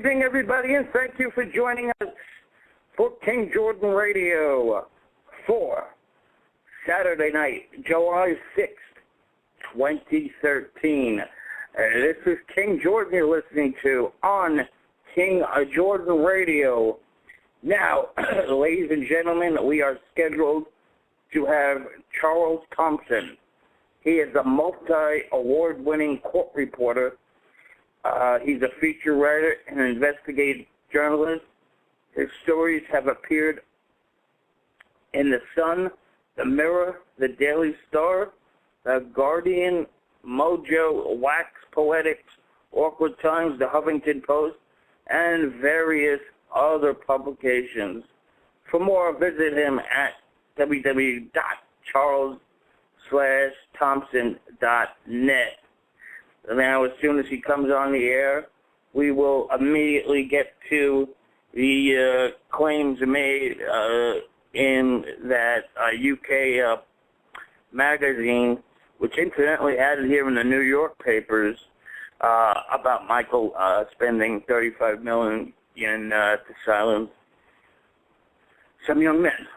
evening, everybody, and thank you for joining us for King Jordan Radio for Saturday night, July 6th, 2013. This is King Jordan you're listening to on King Jordan Radio. Now, ladies and gentlemen, we are scheduled to have Charles Thomson. He is a multi-award-winning court reporter. He's a feature writer and an investigative journalist. His stories have appeared in The Sun, The Mirror, The Daily Star, The Guardian, Mojo, Wax Poetics, Awkward Times, The Huffington Post, and various other publications. For more, visit him at www.charles/thompson.net. Now, as soon as he comes on the air, we will immediately get to the claims made in that UK magazine, which incidentally had it here in the New York papers, about Michael spending $35 million to silence some young men.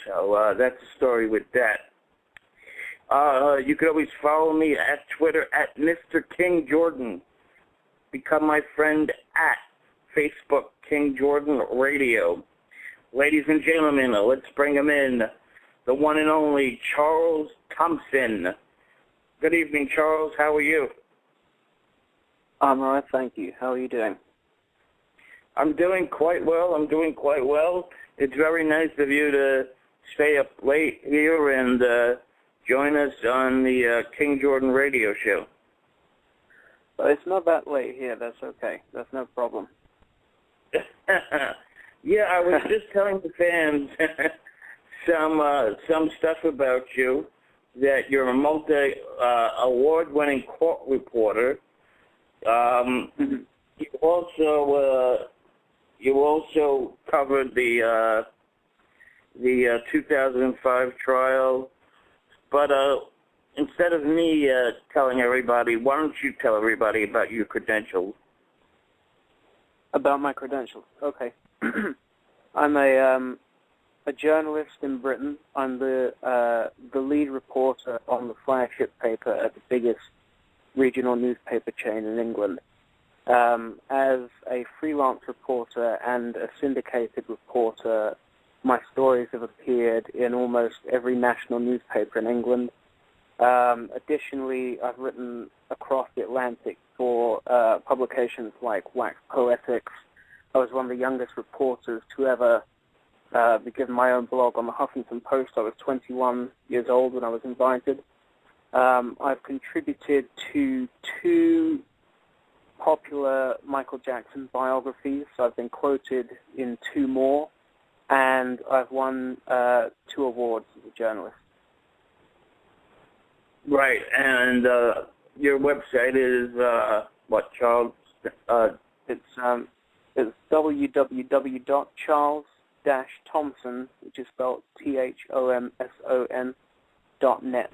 So that's the story with that. You can always follow me at Twitter at MrKingJordan. Become my friend at Facebook, King Jordan Radio. Ladies and gentlemen, let's bring him in. The one and only Charles Thomson. Good evening, Charles. How are you? I'm all right, thank you. How are you doing? I'm doing quite well. It's very nice of you to stay up late here and join us on the King Jordan Radio show. Well, it's not that late here. That's okay. That's no problem. Yeah, I was just telling the fans some stuff about you, that you're a multi-award-winning court reporter. You also covered the 2005 trial. But instead of me telling everybody, why don't you tell everybody about your credentials? About my credentials? Okay. I'm a journalist in Britain. I'm the lead reporter on the flagship paper at the biggest regional newspaper chain in England. As a freelance reporter and a syndicated reporter, my stories have appeared in almost every national newspaper in England. Additionally, I've written across the Atlantic for publications like Wax Poetics. I was one of the youngest reporters to ever be given my own blog on the Huffington Post. I was 21 years old when I was invited. I've contributed to 2 popular Michael Jackson biographies. So I've been quoted in 2 more. And I've won 2 awards as a journalist. Right, and your website is what, Charles? It's www.charles-thompson, which is spelled THOMSON.net.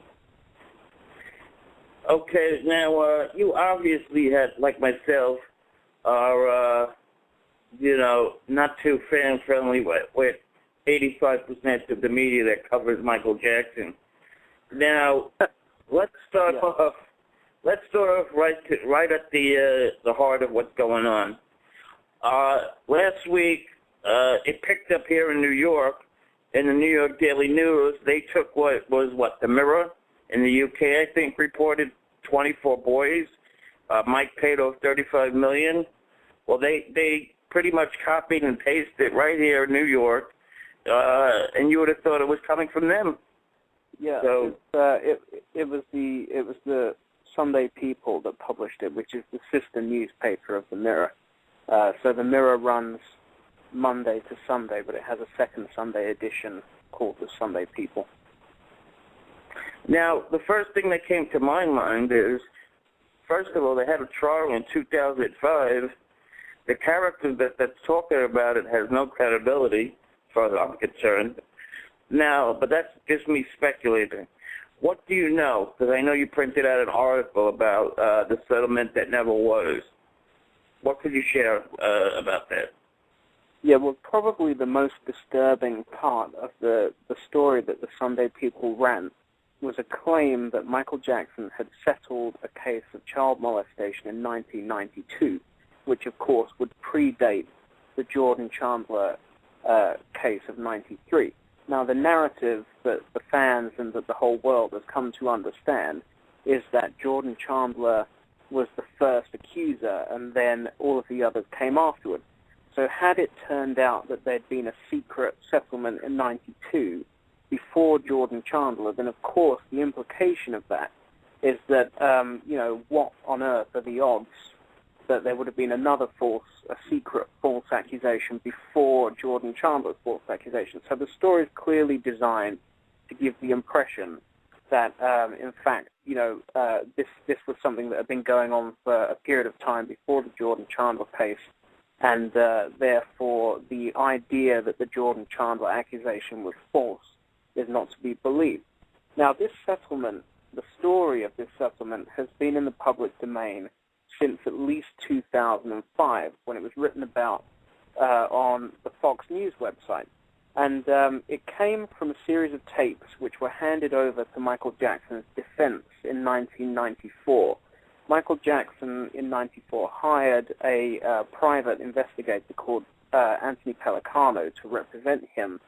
Okay, now you obviously had, like myself, are not too fan-friendly with 85% of the media that covers Michael Jackson. Now, let's start off right at the heart of what's going on. Last week, it picked up here in New York, in the New York Daily News. They took The Mirror in the UK, I think, reported 24 boys. Mike paid off $35 million. Well, they pretty much copied and pasted right here in New York, and you would have thought it was coming from them. Yeah, so, it was the Sunday People that published it, which is the sister newspaper of The Mirror. So The Mirror runs Monday to Sunday, but it has a second Sunday edition called the Sunday People. Now, the first thing that came to my mind is, first of all, they had a trial in 2005. The character that's talking about it has no credibility, as far as I'm concerned. Now, but that's just me speculating. What do you know? Because I know you printed out an article about the settlement that never was. What could you share about that? Yeah, well, probably the most disturbing part of the story that the Sunday People ran was a claim that Michael Jackson had settled a case of child molestation in 1992, which, of course, would predate the Jordan Chandler case of 93. Now, the narrative that the fans and that the whole world has come to understand is that Jordan Chandler was the first accuser, and then all of the others came afterwards. So had it turned out that there'd been a secret settlement in 92 before Jordan Chandler, then of course the implication of that is that, what on earth are the odds that there would have been a secret false accusation before Jordan Chandler's false accusation. So the story is clearly designed to give the impression that, in fact, this was something that had been going on for a period of time before the Jordan Chandler case, and therefore the idea that the Jordan Chandler accusation was false is not to be believed. Now, this settlement, the story of this settlement, has been in the public domain since at least 2005, when it was written about on the Fox News website. And it came from a series of tapes which were handed over to Michael Jackson's defense in 1994. Michael Jackson, in 94, hired a private investigator called Anthony Pellicano to represent him,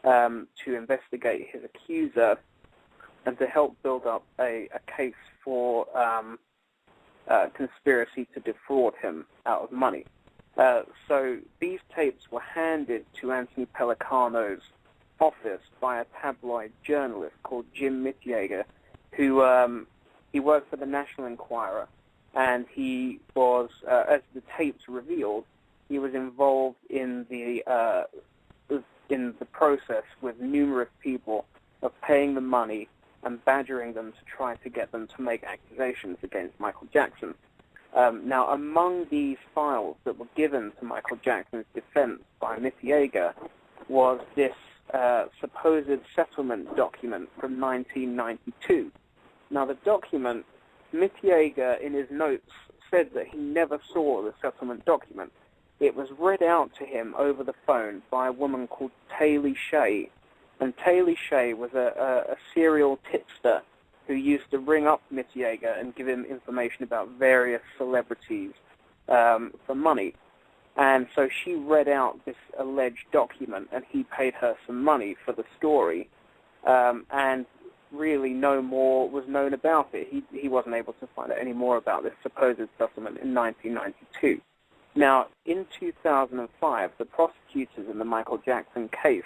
to investigate his accuser and to help build up a case for conspiracy to defraud him out of money. So these tapes were handed to Anthony Pellicano's office by a tabloid journalist called Jim Mitjager, who he worked for the National Enquirer, and he was, as the tapes revealed, he was involved in the process with numerous people of paying them money and badgering them to try to get them to make accusations against Michael Jackson. Now, among these files that were given to Michael Jackson's defense by Mitjager was this supposed settlement document from 1992. Now, the document, Mitjager, in his notes, said that he never saw the settlement document. It was read out to him over the phone by a woman called Taylor Shea, and Taylor Shea was a serial tipster who used to ring up Mitjager and give him information about various celebrities for money. And so she read out this alleged document, and he paid her some money for the story, and really no more was known about it. He wasn't able to find out any more about this supposed settlement in 1992. Now, in 2005, the prosecutors in the Michael Jackson case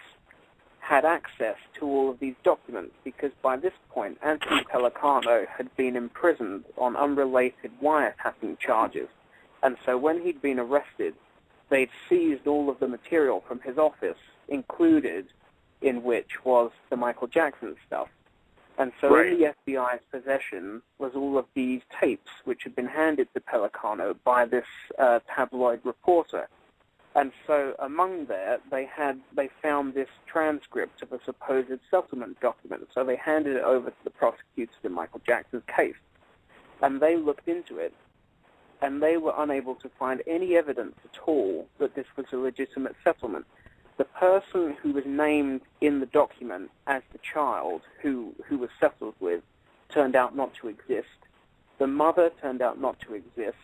had access to all of these documents because by this point, Anthony Pellicano had been imprisoned on unrelated wiretapping charges. And so when he'd been arrested, they'd seized all of the material from his office, included in which was the Michael Jackson stuff. And so in the FBI's possession was all of these tapes, which had been handed to Pellicano by this tabloid reporter. And so among there, they found this transcript of a supposed settlement document. So they handed it over to the prosecutors in Michael Jackson's case. And they looked into it, and they were unable to find any evidence at all that this was a legitimate settlement. The person who was named in the document as the child who was settled with turned out not to exist. The mother turned out not to exist.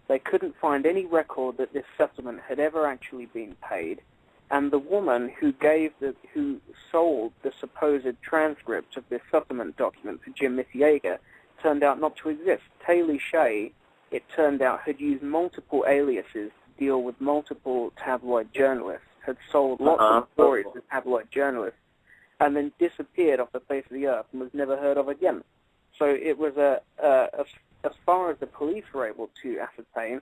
They couldn't find any record that this settlement had ever actually been paid. And the woman who sold the supposed transcript of this settlement document to Jim Mitjager turned out not to exist. Taylor Shea, it turned out, had used multiple aliases to deal with multiple tabloid journalists, had sold lots of stories to tabloid journalists, and then disappeared off the face of the earth and was never heard of again. So it was as far as the police were able to ascertain,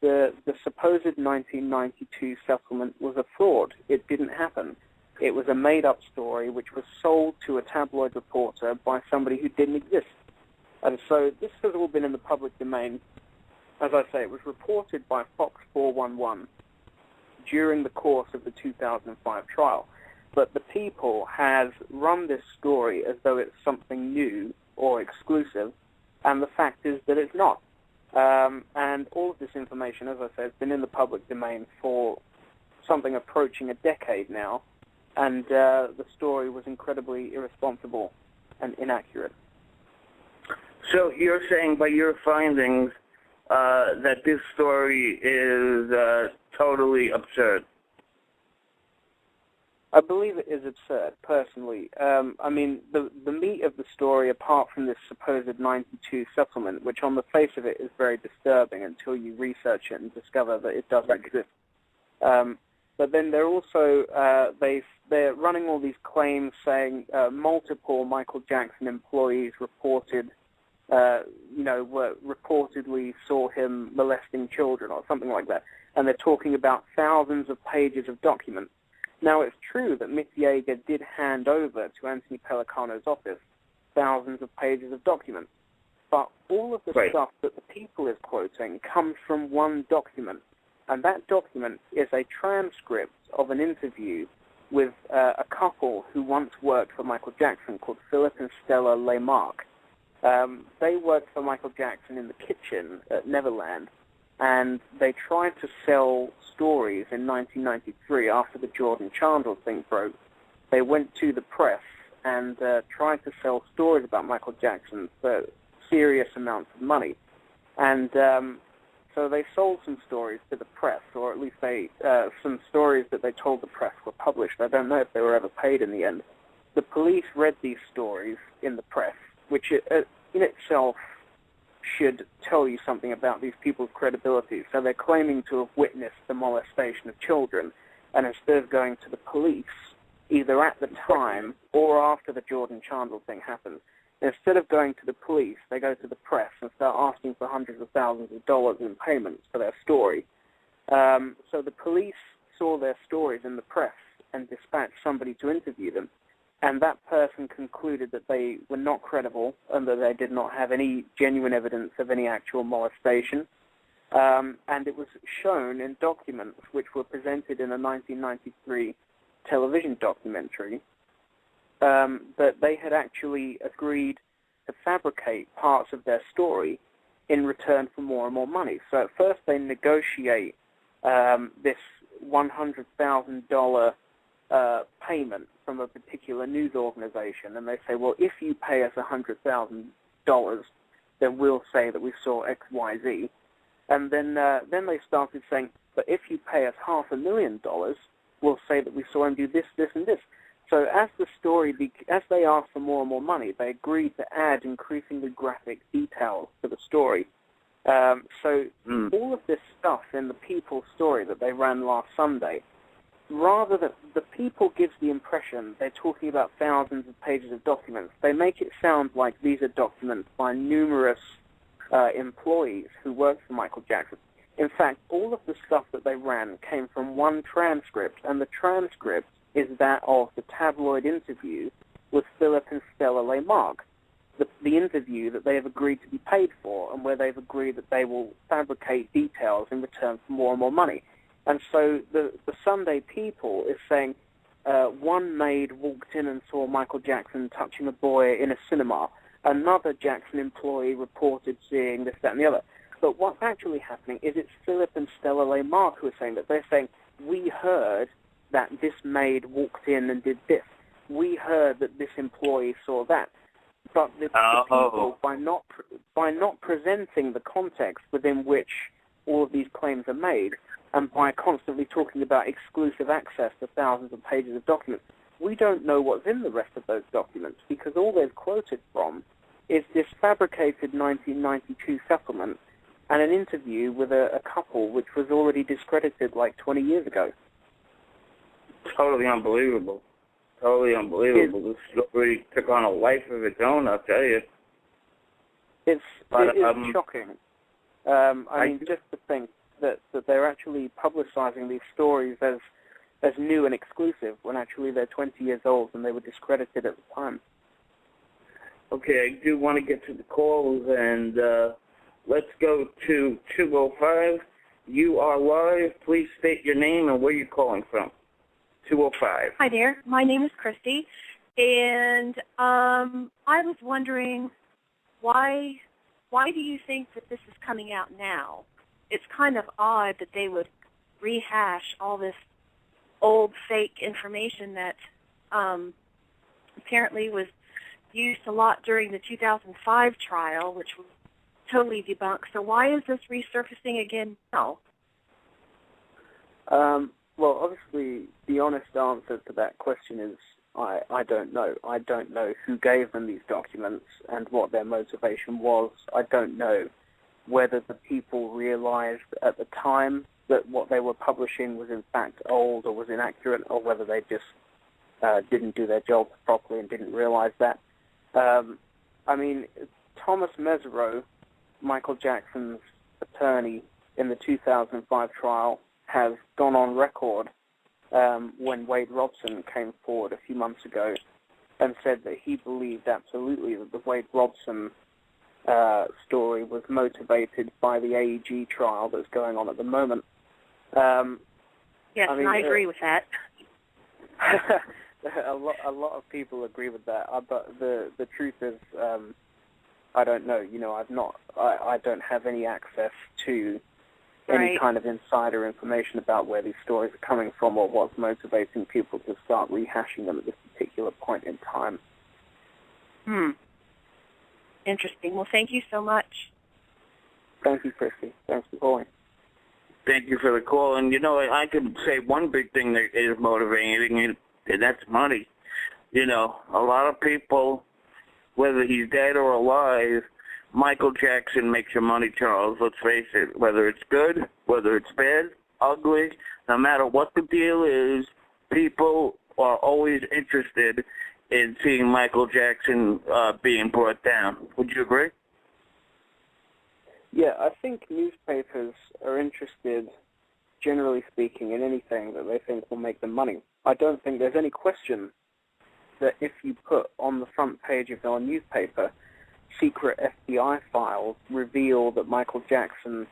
the supposed 1992 settlement was a fraud. It didn't happen. It was a made-up story which was sold to a tabloid reporter by somebody who didn't exist. And so this has all been in the public domain. As I say, it was reported by Fox 411 during the course of the 2005 trial. But the People has run this story as though it's something new or exclusive, and the fact is that it's not. And all of this information, as I said, has been in the public domain for something approaching a decade now, and the story was incredibly irresponsible and inaccurate. So you're saying by your findings that this story is totally absurd? I believe it is absurd, personally. I mean, the meat of the story, apart from this supposed 92 settlement, which on the face of it is very disturbing until you research it and discover that it doesn't exist. But then they're also, they're running all these claims saying multiple Michael Jackson employees reported, reportedly saw him molesting children or something like that. And they're talking about thousands of pages of documents. Now, it's true that Mick Yeager did hand over to Anthony Pellicano's office thousands of pages of documents, but all of the stuff that the People is quoting comes from one document, and that document is a transcript of an interview with a couple who once worked for Michael Jackson called Philip and Stella Laymark. They worked for Michael Jackson in the kitchen at Neverland, and they tried to sell stories in 1993 after the Jordan Chandler thing broke. They went to the press and tried to sell stories about Michael Jackson for serious amounts of money. And so they sold some stories to the press, or at least some stories that they told the press were published. I don't know if they were ever paid in the end. The police read these stories in the press, which in itself should tell you something about these people's credibility. So they're claiming to have witnessed the molestation of children, and instead of going to the police, either at the time or after the Jordan Chandler thing happened, instead of going to the police, they go to the press and start asking for hundreds of thousands of dollars in payments for their story. So the police saw their stories in the press and dispatched somebody to interview them. And that person concluded that they were not credible and that they did not have any genuine evidence of any actual molestation. And it was shown in documents which were presented in a 1993 television documentary that they had actually agreed to fabricate parts of their story in return for more and more money. So at first they negotiate this $100,000 payment from a particular news organization, and they say, well, if you pay us $100,000, then we'll say that we saw X, Y, Z. And then they started saying, but if you pay us $500,000, we'll say that we saw him do this, this, and this. So as the story, as they asked for more and more money, they agreed to add increasingly graphic details to the story. All of this stuff in the People story that they ran last Sunday, rather than the People gives the impression they're talking about thousands of pages of documents, they make it sound like these are documents by numerous employees who worked for Michael Jackson. In fact, all of the stuff that they ran came from one transcript, and the transcript is that of the tabloid interview with Philip and Stella Laymark, the interview that they have agreed to be paid for, and where they've agreed that they will fabricate details in return for more and more money. And so the Sunday People is saying one maid walked in and saw Michael Jackson touching a boy in a cinema. Another Jackson employee reported seeing this, that, and the other. But what's actually happening is it's Philip and Stella Laymark who are saying that. They're saying, we heard that this maid walked in and did this. We heard that this employee saw that. But the People, by not presenting the context within which all of these claims are made, and by constantly talking about exclusive access to thousands of pages of documents, we don't know what's in the rest of those documents, because all they've quoted from is this fabricated 1992 settlement and an interview with a couple which was already discredited like 20 years ago. Totally unbelievable. Totally unbelievable. This story took on a life of its own, I'll tell you. It is shocking. I mean, just to think that they're actually publicizing these stories as new and exclusive when actually they're 20 years old and they were discredited at the time. Okay, I do want to get to the calls, and let's go to 205. You are live. Please state your name and where you're calling from. 205. Hi there. My name is Christy, and I was wondering why why do you think that this is coming out now? It's kind of odd that they would rehash all this old fake information that apparently was used a lot during the 2005 trial, which was totally debunked. So why is this resurfacing again now? Well, obviously, the honest answer to that question is I don't know. I don't know who gave them these documents and what their motivation was. I don't know whether the people realized at the time that what they were publishing was in fact old or was inaccurate, or whether they just didn't do their job properly and didn't realize that. I mean, Thomas Mesereau, Michael Jackson's attorney in the 2005 trial, has gone on record when Wade Robson came forward a few months ago and said that he believed absolutely that the Wade Robson story was motivated by the AEG trial that's going on at the moment. Yes, I agree with that. a lot of people agree with that, but the truth is, I don't know. You know, I don't have any access to any kind of insider information about where these stories are coming from or what's motivating people to start rehashing them at this particular point in time. Interesting. Well, thank you so much. Thank you, Christy. Thanks for calling. Thank you for the call. And, you know, I could say one big thing that is motivating, and that's money. You know, a lot of people, whether he's dead or alive, Michael Jackson makes your money, Charles. Let's face it. Whether it's good, whether it's bad, ugly, no matter what the deal is, people are always interested in seeing Michael Jackson being brought down. Would you agree? Yeah, I think newspapers are interested, generally speaking, in anything that they think will make them money. I don't think there's any question that if you put on the front page of your newspaper, secret FBI files reveal that Michael Jackson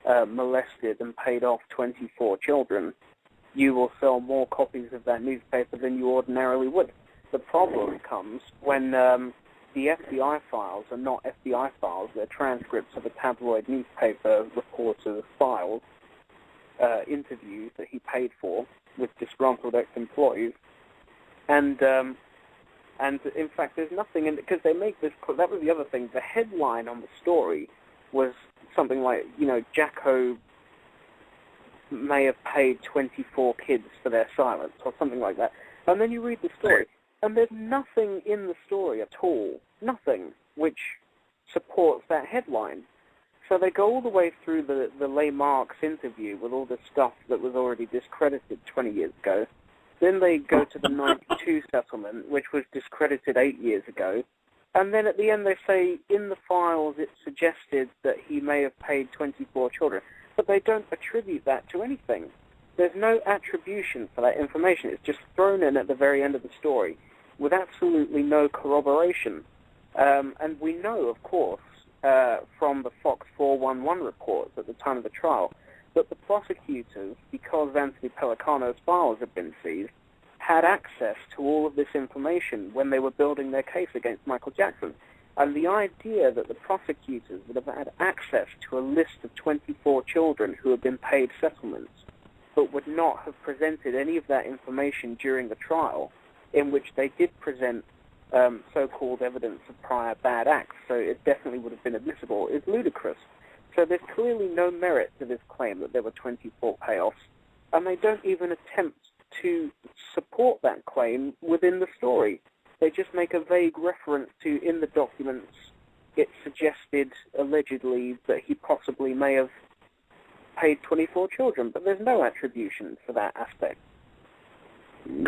molested and paid off 24 children, you will sell more copies of that newspaper than you ordinarily would. The problem comes when the FBI files are not FBI files. They're transcripts of a tabloid newspaper reporter's files, interviews that he paid for with disgruntled ex-employees. And in fact, there's nothing in it, because they make this, that was the other thing, the headline on the story was something like, you know, Jacko may have paid 24 kids for their silence, or something like that. And then you read the story, and there's nothing in the story at all, nothing, which supports that headline. So they go all the way through the Leigh Marks interview with all the stuff that was already discredited 20 years ago. Then they go to the 92 settlement, which was discredited 8 years ago. And then at the end they say, in the files it suggested that he may have paid 24 children. But they don't attribute that to anything. There's no attribution for that information. It's just thrown in at the very end of the story with absolutely no corroboration. And we know, of course, from the Fox 411 reports at the time of the trial, that the prosecutors, because Anthony Pellicano's files had been seized, had access to all of this information when they were building their case against Michael Jackson. And the idea that the prosecutors would have had access to a list of 24 children who had been paid settlements, but would not have presented any of that information during the trial, in which they did present so-called evidence of prior bad acts, so it definitely would have been admissible, is ludicrous. So there's clearly no merit to this claim that there were 24 payoffs, and they don't even attempt to support that claim within the story. They just make a vague reference to, in the documents, it suggested, allegedly, that he possibly may have paid 24 children, but there's no attribution for that aspect.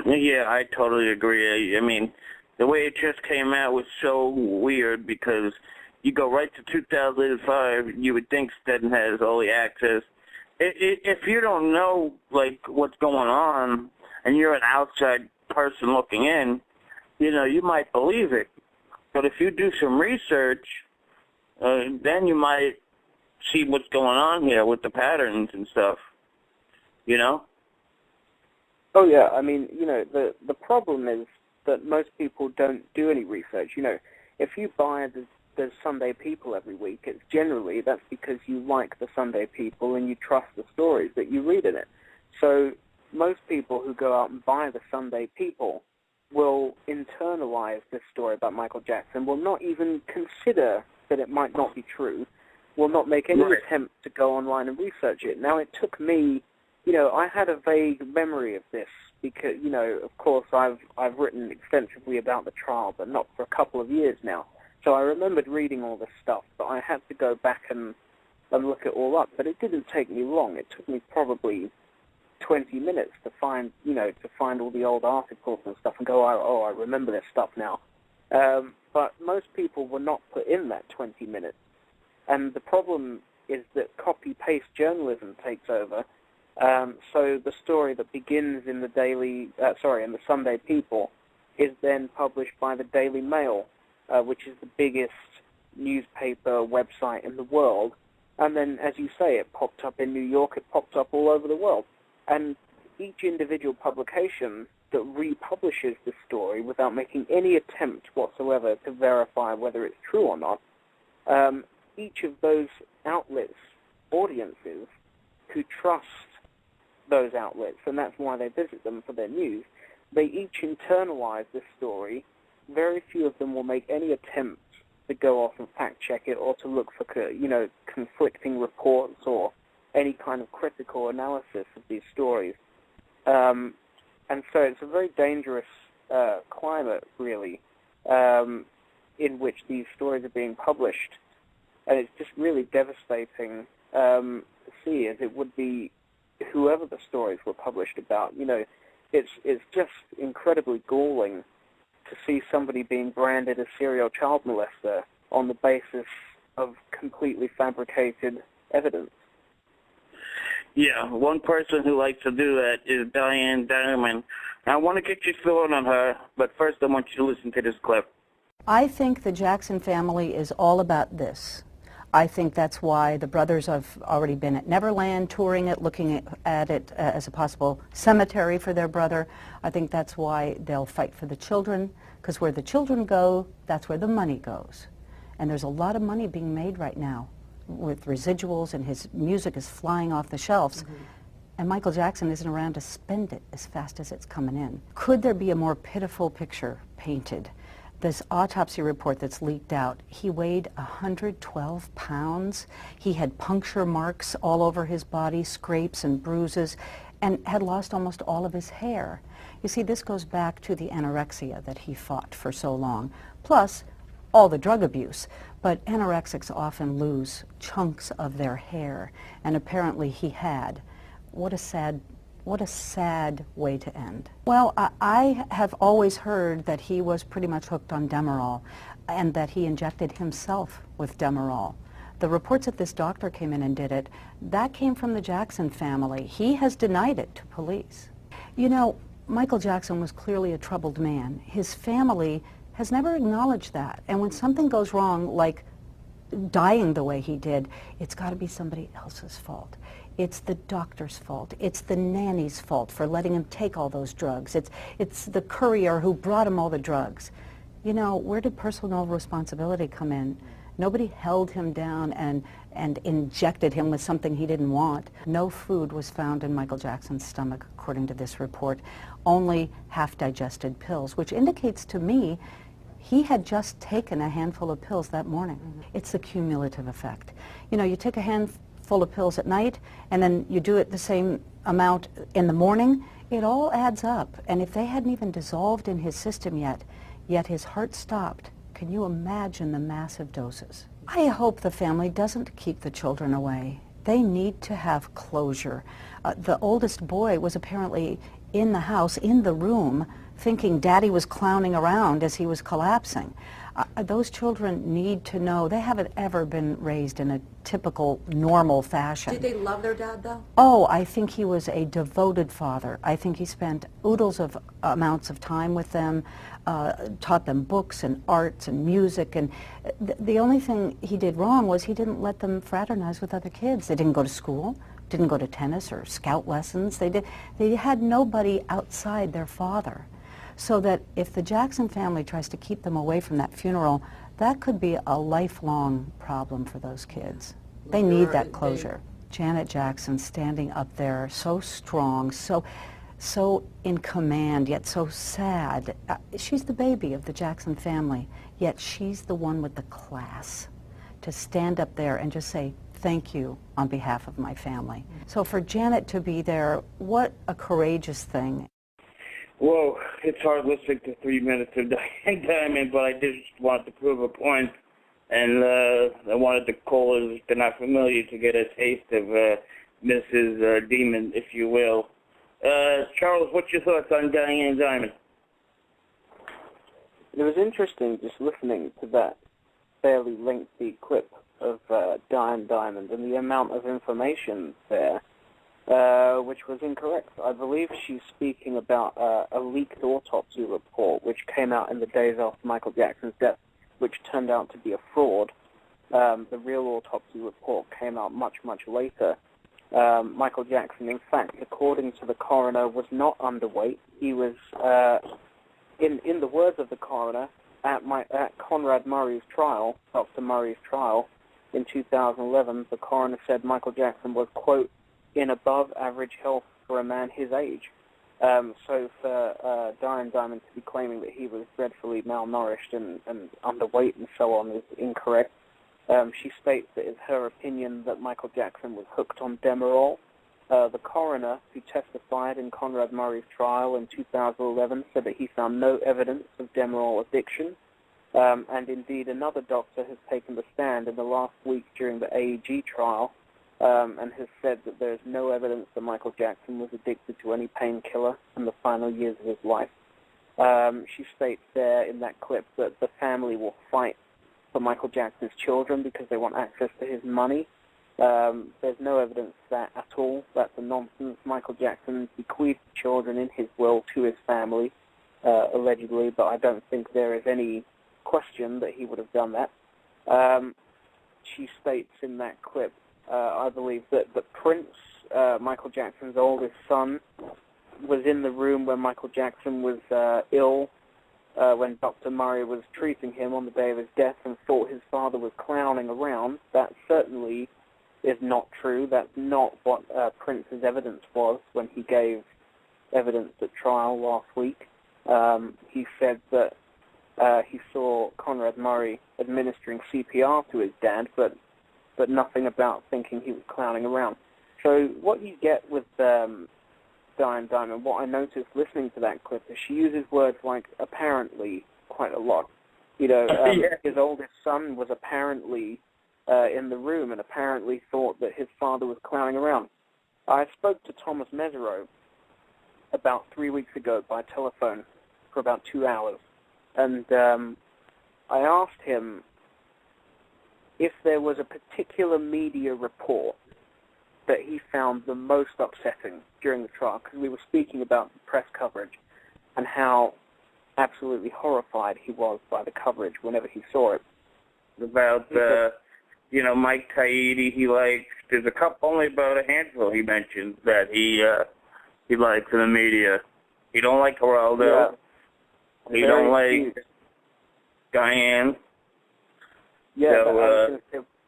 Yeah, I totally agree. I mean, the way it just came out was so weird, because you go right to 2005, you would think Stedden has all the access. If you don't know, like, what's going on, and you're an outside person looking in, you know, you might believe it. But if you do some research, then you might see what's going on here with the patterns and stuff, you know? Oh, yeah. I mean, you know, the problem is that most people don't do any research. You know, if you buy there's Sunday People every week. It's generally, that's because you like the Sunday People and you trust the stories that you read in it. So most people who go out and buy the Sunday People will internalize this story about Michael Jackson, will not even consider that it might not be true, will not make any attempt to go online and research it. Now, it took me, I had a vague memory of this because, of course, I've written extensively about the trial, but not for a couple of years now. So I remembered reading all this stuff, but I had to go back and look it all up. But it didn't take me long. It took me probably 20 minutes to find, to find all the old articles and stuff and go, I remember this stuff now. But most people were not put in that 20 minutes. And the problem is that copy-paste journalism takes over. So the story that begins in the Sunday People is then published by the Daily Mail, which is the biggest newspaper website in the world. And then, as you say, it popped up in New York, it popped up all over the world. And each individual publication that republishes the story without making any attempt whatsoever to verify whether it's true or not, each of those outlets' audiences who trust those outlets, and that's why they visit them for their news, they each internalize this story. Very few of them will make any attempt to go off and fact-check it or to look for, conflicting reports or any kind of critical analysis of these stories. And so it's a very dangerous climate, really, in which these stories are being published. And it's just really devastating to see, as it would be whoever the stories were published about. It's just incredibly galling to see somebody being branded a serial child molester on the basis of completely fabricated evidence. Yeah, one person who likes to do that is Diane Diamond. I want to get your thought on her, but first I want you to listen to this clip. I think the Jackson family is all about this. I think that's why the brothers have already been at Neverland, touring it, looking at it as a possible cemetery for their brother. I think that's why they'll fight for the children, because where the children go, that's where the money goes. And there's a lot of money being made right now with residuals, and his music is flying off the shelves. Mm-hmm. And Michael Jackson isn't around to spend it as fast as it's coming in. Could there be a more pitiful picture painted? This autopsy report that's leaked out, he weighed 112 pounds. He had puncture marks all over his body, scrapes and bruises, and had lost almost all of his hair. You see, this goes back to the anorexia that he fought for so long, plus all the drug abuse. But anorexics often lose chunks of their hair, and apparently he had. What a sad way to end. Well, I have always heard that he was pretty much hooked on Demerol and that he injected himself with Demerol. The reports that this doctor came in and did it, that came from the Jackson family. He has denied it to police. Michael Jackson was clearly a troubled man. His family has never acknowledged that. And when something goes wrong, like dying the way he did, it's got to be somebody else's fault. It's the doctor's fault. It's the nanny's fault for letting him take all those drugs. It's the courier who brought him all the drugs. Where did personal responsibility come in? Nobody held him down and injected him with something he didn't want. No food was found in Michael Jackson's stomach, according to this report. Only half-digested pills, which indicates to me he had just taken a handful of pills that morning. Mm-hmm. It's the cumulative effect. You take a handful of pills at night, and then you do it the same amount in the morning, it all adds up. And if they hadn't even dissolved in his system yet his heart stopped, can you imagine the massive doses? I hope the family doesn't keep the children away. They need to have closure. The oldest boy was apparently in the house, in the room, thinking Daddy was clowning around as he was collapsing. Those children need to know. They haven't ever been raised in a typical, normal fashion. Did they love their dad, though? Oh, I think he was a devoted father. I think he spent oodles of amounts of time with them, taught them books and arts and music, and the only thing he did wrong was he didn't let them fraternize with other kids. They didn't go to school, didn't go to tennis or scout lessons. They had nobody outside their father. So that if the Jackson family tries to keep them away from that funeral, that could be a lifelong problem for those kids. They need that closure. Janet Jackson standing up there, so strong, so in command, yet so sad. She's the baby of the Jackson family, yet she's the one with the class to stand up there and just say, thank you on behalf of my family. So for Janet to be there, what a courageous thing. Whoa, it's hard listening to 3 minutes of Diane Diamond, but I just wanted to prove a point, and I wanted the callers that are not familiar to get a taste of Mrs. Demon, if you will. Charles, what's your thoughts on Diane Diamond? It was interesting just listening to that fairly lengthy clip of Diane Diamond and the amount of information there, which was incorrect. I believe she's speaking about a leaked autopsy report which came out in the days after Michael Jackson's death, which turned out to be a fraud. The real autopsy report came out much, much later. Michael Jackson, in fact, according to the coroner, was not underweight. He was, in the words of the coroner, at Conrad Murray's trial, Dr. Murray's trial, in 2011, the coroner said Michael Jackson was, quote, in above-average health for a man his age. So for Diane Diamond to be claiming that he was dreadfully malnourished and underweight and so on is incorrect. She states that it's her opinion that Michael Jackson was hooked on Demerol. The coroner, who testified in Conrad Murray's trial in 2011, said that he found no evidence of Demerol addiction. And indeed, another doctor has taken the stand in the last week during the AEG trial and has said that there is no evidence that Michael Jackson was addicted to any painkiller in the final years of his life. She states there in that clip that the family will fight for Michael Jackson's children because they want access to his money. There's no evidence of that at all. That's a nonsense. Michael Jackson bequeathed children in his will to his family, allegedly, but I don't think there is any question that he would have done that. She states in that clip, I believe, that Prince, Michael Jackson's oldest son, was in the room when Michael Jackson was ill, when Dr. Murray was treating him on the day of his death and thought his father was clowning around. That certainly is not true. That's not what Prince's evidence was when he gave evidence at trial last week. He said that he saw Conrad Murray administering CPR to his dad, but nothing about thinking he was clowning around. So what you get with Diane Diamond, what I noticed listening to that clip is she uses words like apparently quite a lot. You know, his oldest son was apparently in the room and apparently thought that his father was clowning around. I spoke to Thomas Mesereau about 3 weeks ago by telephone for about 2 hours, and I asked him if there was a particular media report that he found the most upsetting during the trial, because we were speaking about the press coverage and how absolutely horrified he was by the coverage whenever he saw it. About, Mike Taiti, he likes, there's only about a handful he mentions that he likes in the media. He don't like Geraldo. Yeah. He don't like Diane. Yeah, so,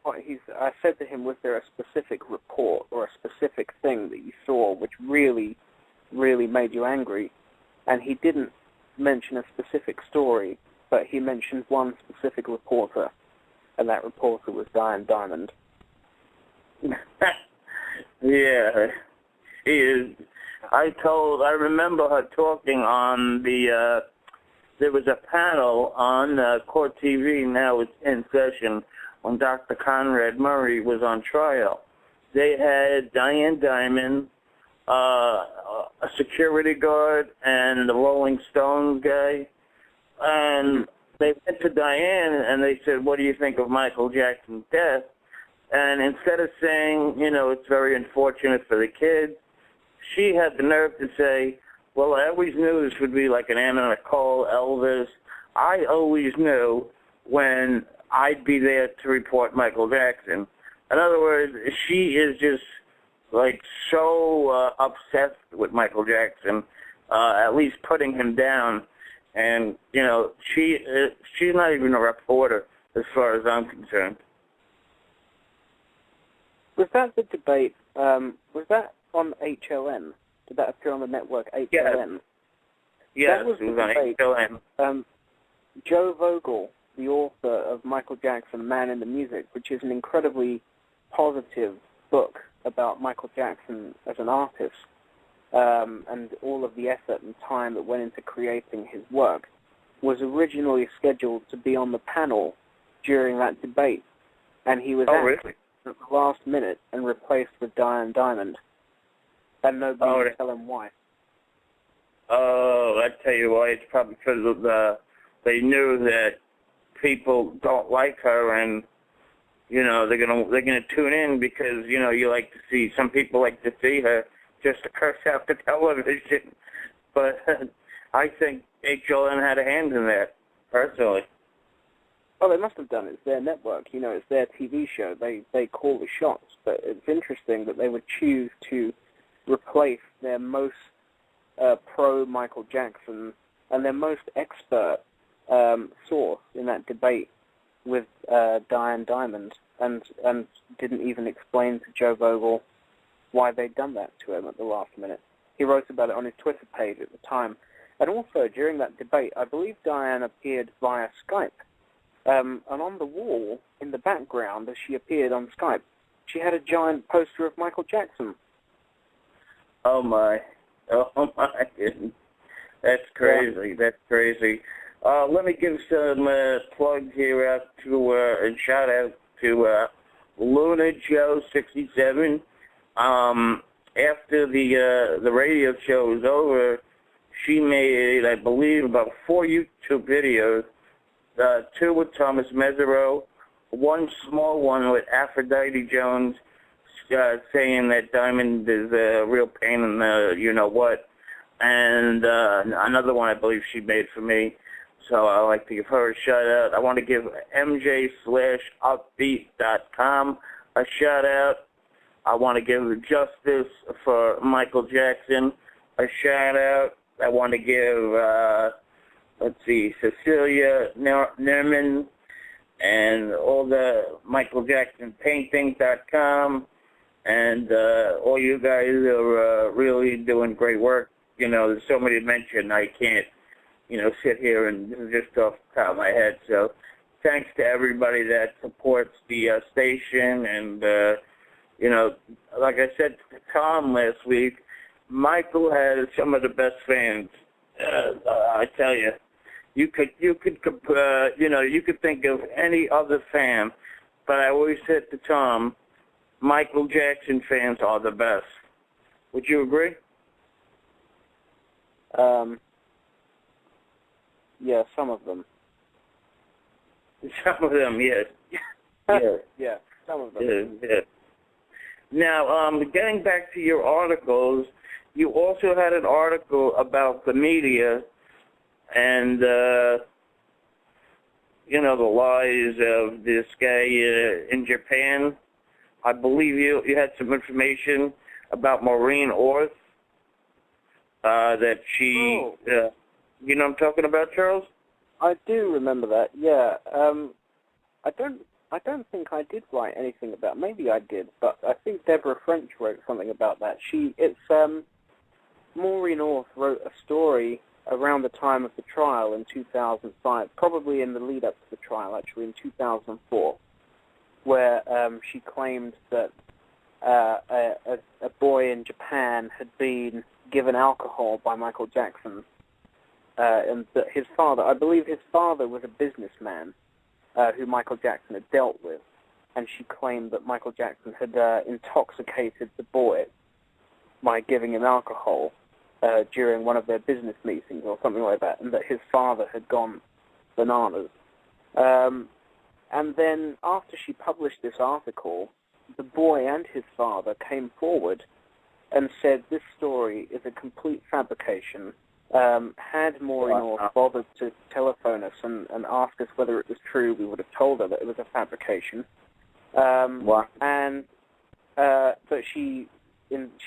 I said to him, was there a specific report or a specific thing that you saw which really, really made you angry? And he didn't mention a specific story, but he mentioned one specific reporter, and that reporter was Diane Diamond. Yeah, he is. I remember her talking on there was a panel on Court TV, now it's in session, when Dr. Conrad Murray was on trial. They had Diane Diamond, a security guard, and the Rolling Stones guy. And they went to Diane and they said, what do you think of Michael Jackson's death? And instead of saying, it's very unfortunate for the kids, she had the nerve to say, well, I always knew this would be like an Anna Nicole, Elvis. I always knew when I'd be there to report Michael Jackson. In other words, she is just like so obsessed with Michael Jackson, at least putting him down. And she's not even a reporter. as far as I'm concerned. Was that the debate? Was that on HLN? Did that appear on the network HLN? Yes, that was it was on HLN. Joe Vogel, the author of Michael Jackson, Man in the Music, which is an incredibly positive book about Michael Jackson as an artist, and all of the effort and time that went into creating his work, was originally scheduled to be on the panel during that debate, and he was really? At the last minute and replaced with Diane Diamond, and nobody would tell him why. Oh, I tell you why. It's probably because of they knew that people don't like her, and they're gonna tune in because you like to see, some people like to see her just to curse out the television. But I think HLN had a hand in that, personally. Oh, they must have done it. It's their network. It's their TV show. They call the shots. But it's interesting that they would choose to replace their most pro-Michael Jackson and their most expert source in that debate with Diane Diamond, and didn't even explain to Joe Vogel why they'd done that to him at the last minute. He wrote about it on his Twitter page at the time. And also, during that debate, I believe Diane appeared via Skype. And on the wall, in the background, as she appeared on Skype, she had a giant poster of Michael Jackson. Oh, my. That's crazy. Yeah. That's crazy. Let me give some plugs here out to, and shout out to Luna Joe 67. After the radio show was over, she made, I believe, about 4 YouTube videos. 2 with Thomas Mesereau, 1 small one with Aphrodite Jones, saying that Diamond is a real pain in the you-know-what, and another one I believe she made for me, so I like to give her a shout-out. I want to give MJ/Upbeat.com a shout-out. I want to give Justice for Michael Jackson a shout-out. I want to give... let's see, Cecilia Nerman, and all the Michael Jackson Painting.com, and all you guys are really doing great work. There's so many to mention, I can't, sit here and this is just off the top of my head. So thanks to everybody that supports the station, and, like I said to Tom last week, Michael has some of the best fans. I tell you. You could think of any other fan, but I always said to Tom, Michael Jackson fans are the best. Would you agree? Yeah, some of them. Some of them, yes. Yeah. Yeah, some of them. Yeah. Now, getting back to your articles, you also had an article about the media and, the lies of this guy in Japan. I believe you had some information about Maureen Orth, that she, you know what I'm talking about, Charles? I do remember that, yeah. I don't think I did write anything about, maybe I did, but I think Deborah French wrote something about that. Maureen Orth wrote a story around the time of the trial in 2005, probably in the lead-up to the trial, actually, in 2004, where she claimed that a boy in Japan had been given alcohol by Michael Jackson, and that his father, I believe his father was a businessman who Michael Jackson had dealt with, and she claimed that Michael Jackson had intoxicated the boy by giving him alcohol during one of their business meetings or something like that, and that his father had gone bananas. And then after she published this article, the boy and his father came forward and said this story is a complete fabrication. Had Maureen Orth bothered to telephone us and ask us whether it was true, we would have told her that it was a fabrication. But she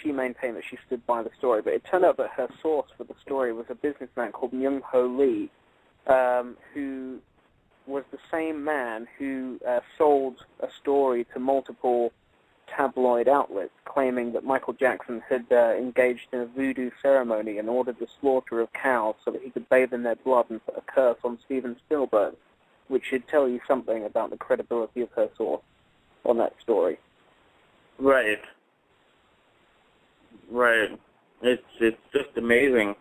maintained that she stood by the story, but it turned out that her source for the story was a businessman called Myung-Ho Lee, who was the same man who sold a story to multiple tabloid outlets claiming that Michael Jackson had engaged in a voodoo ceremony and ordered the slaughter of cows so that he could bathe in their blood and put a curse on Steven Spielberg, which should tell you something about the credibility of her source on that story. Right. Right. It's just amazing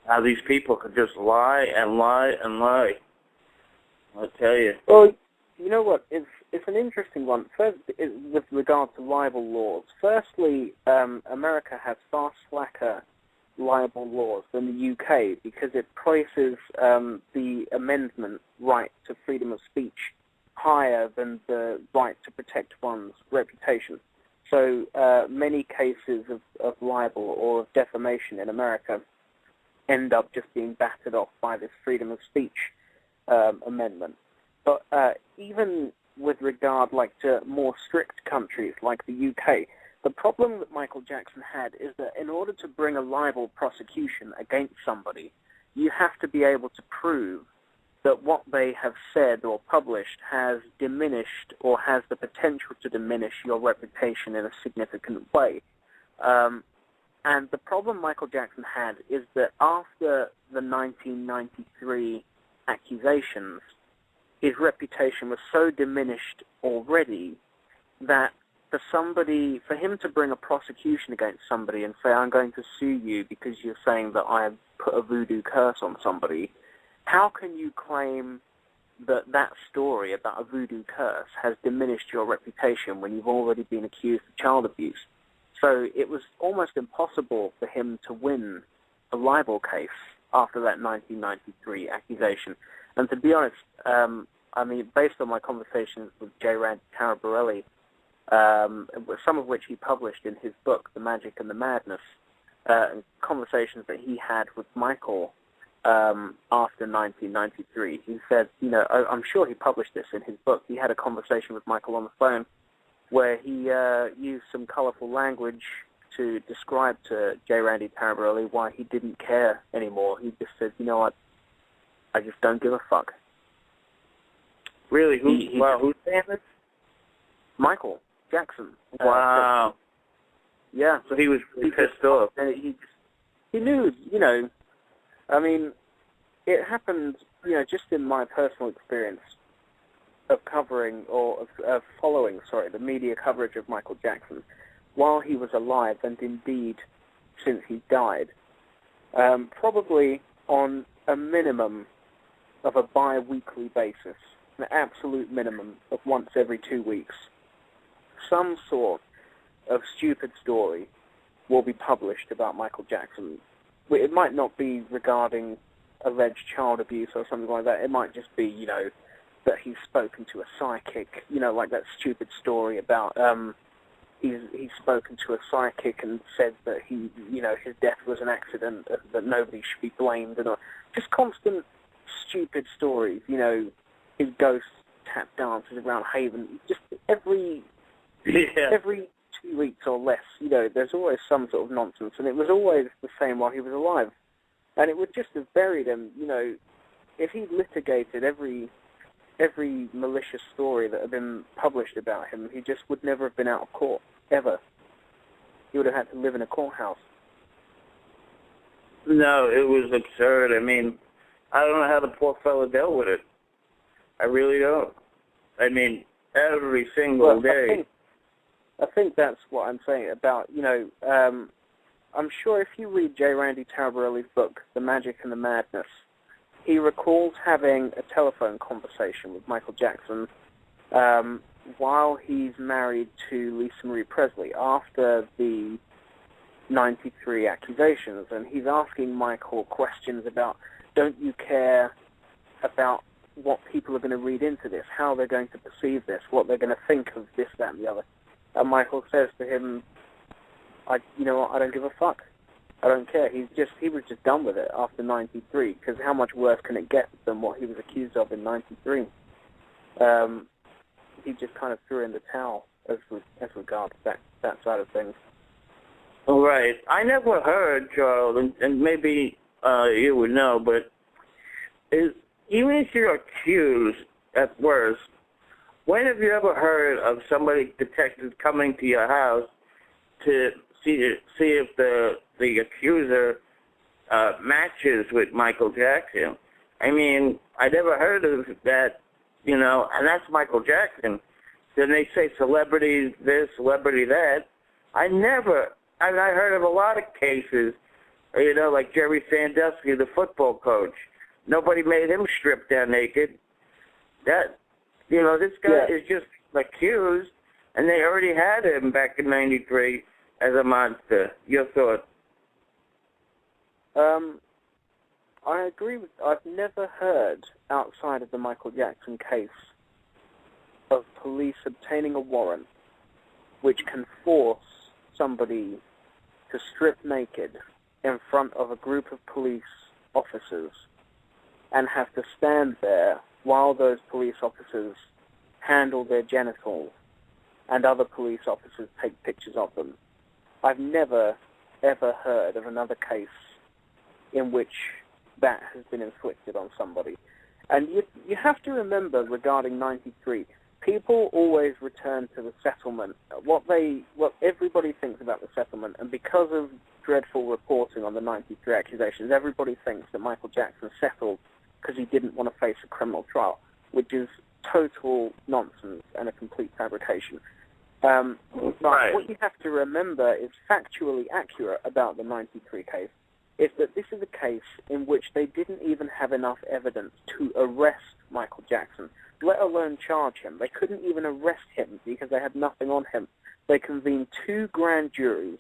how these people could just lie and lie and lie. I'll tell you. Well, you know what? It's an interesting one. First, with regard to libel laws. Firstly, America has far slacker libel laws than the UK because it places the amendment right to freedom of speech higher than the right to protect one's reputation. So many cases of libel or of defamation in America end up just being battered off by this freedom of speech amendment. But even with regard to more strict countries like the UK, the problem that Michael Jackson had is that in order to bring a libel prosecution against somebody, you have to be able to prove that what they have said or published has diminished or has the potential to diminish your reputation in a significant way. And the problem Michael Jackson had is that after the 1993 accusations, his reputation was so diminished already that for him to bring a prosecution against somebody and say, I'm going to sue you because you're saying that I have put a voodoo curse on somebody, how can you claim that that story about a voodoo curse has diminished your reputation when you've already been accused of child abuse? So it was almost impossible for him to win a libel case after that 1993 accusation. And to be honest, based on my conversations with J. Randy Taraborelli, some of which he published in his book, The Magic and the Madness, and conversations that he had with Michael after 1993, he said, I'm sure he published this in his book. He had a conversation with Michael on the phone where he used some colorful language to describe to J. Randy Taraborelli why he didn't care anymore. He just said, you know what, I just don't give a fuck. Really? Who's saying this? Michael Jackson. Wow. Yeah. So he was pissed off. And he knew, it happened, just in my personal experience of covering or of following, the media coverage of Michael Jackson while he was alive and indeed since he died, probably on a minimum of a bi-weekly basis, an absolute minimum of once every 2 weeks, some sort of stupid story will be published about Michael Jackson. It might not be regarding alleged child abuse or something like that. It might just be, that he's spoken to a psychic, like that stupid story about he's spoken to a psychic and said that his death was an accident, that nobody should be blamed, and just constant stupid stories. His ghost tap dances around Haven. Just every 2 weeks or less, there's always some sort of nonsense, and it was always the same while he was alive. And it would just have buried him, if he'd litigated every malicious story that had been published about him, he just would never have been out of court, ever. He would have had to live in a courthouse. No, it was absurd. I don't know how the poor fellow dealt with it. I really don't. Every single day. I think that's what I'm saying about, I'm sure if you read J. Randy Taraborelli's book, The Magic and the Madness, he recalls having a telephone conversation with Michael Jackson while he's married to Lisa Marie Presley after the 93 accusations, and he's asking Michael questions about, don't you care about what people are going to read into this, how they're going to perceive this, what they're going to think of this, that, and the other. And Michael says to him, I don't give a fuck. I don't care. He was just done with it after 93, because how much worse can it get than what he was accused of in 93? He just kind of threw in the towel as regards that side of things. All right. I never heard, Charles, and maybe you would know, but even if you're accused, at worst, when have you ever heard of somebody, detectives, coming to your house to see if the accuser matches with Michael Jackson? I mean, I never heard of that, you know, and that's Michael Jackson. Then they say celebrity this, celebrity that. I heard of a lot of cases, you know, like Jerry Sandusky, the football coach. Nobody made him strip down naked. That, you know, this guy is just accused, and they already had him back in '93 as a monster. Your thought? I agree with. I've never heard, outside of the Michael Jackson case, of police obtaining a warrant which can force somebody to strip naked in front of a group of police officers and have to stand there while those police officers handle their genitals and other police officers take pictures of them. I've never, ever heard of another case in which that has been inflicted on somebody. And you have to remember, regarding 93, people always return to the settlement, what everybody thinks about the settlement, and because of dreadful reporting on the 93 accusations, everybody thinks that Michael Jackson settled because he didn't want to face a criminal trial, which is total nonsense and a complete fabrication. But what you have to remember is factually accurate about the 93 case is that this is a case in which they didn't even have enough evidence to arrest Michael Jackson, let alone charge him. They couldn't even arrest him because they had nothing on him. They convened 2 grand juries,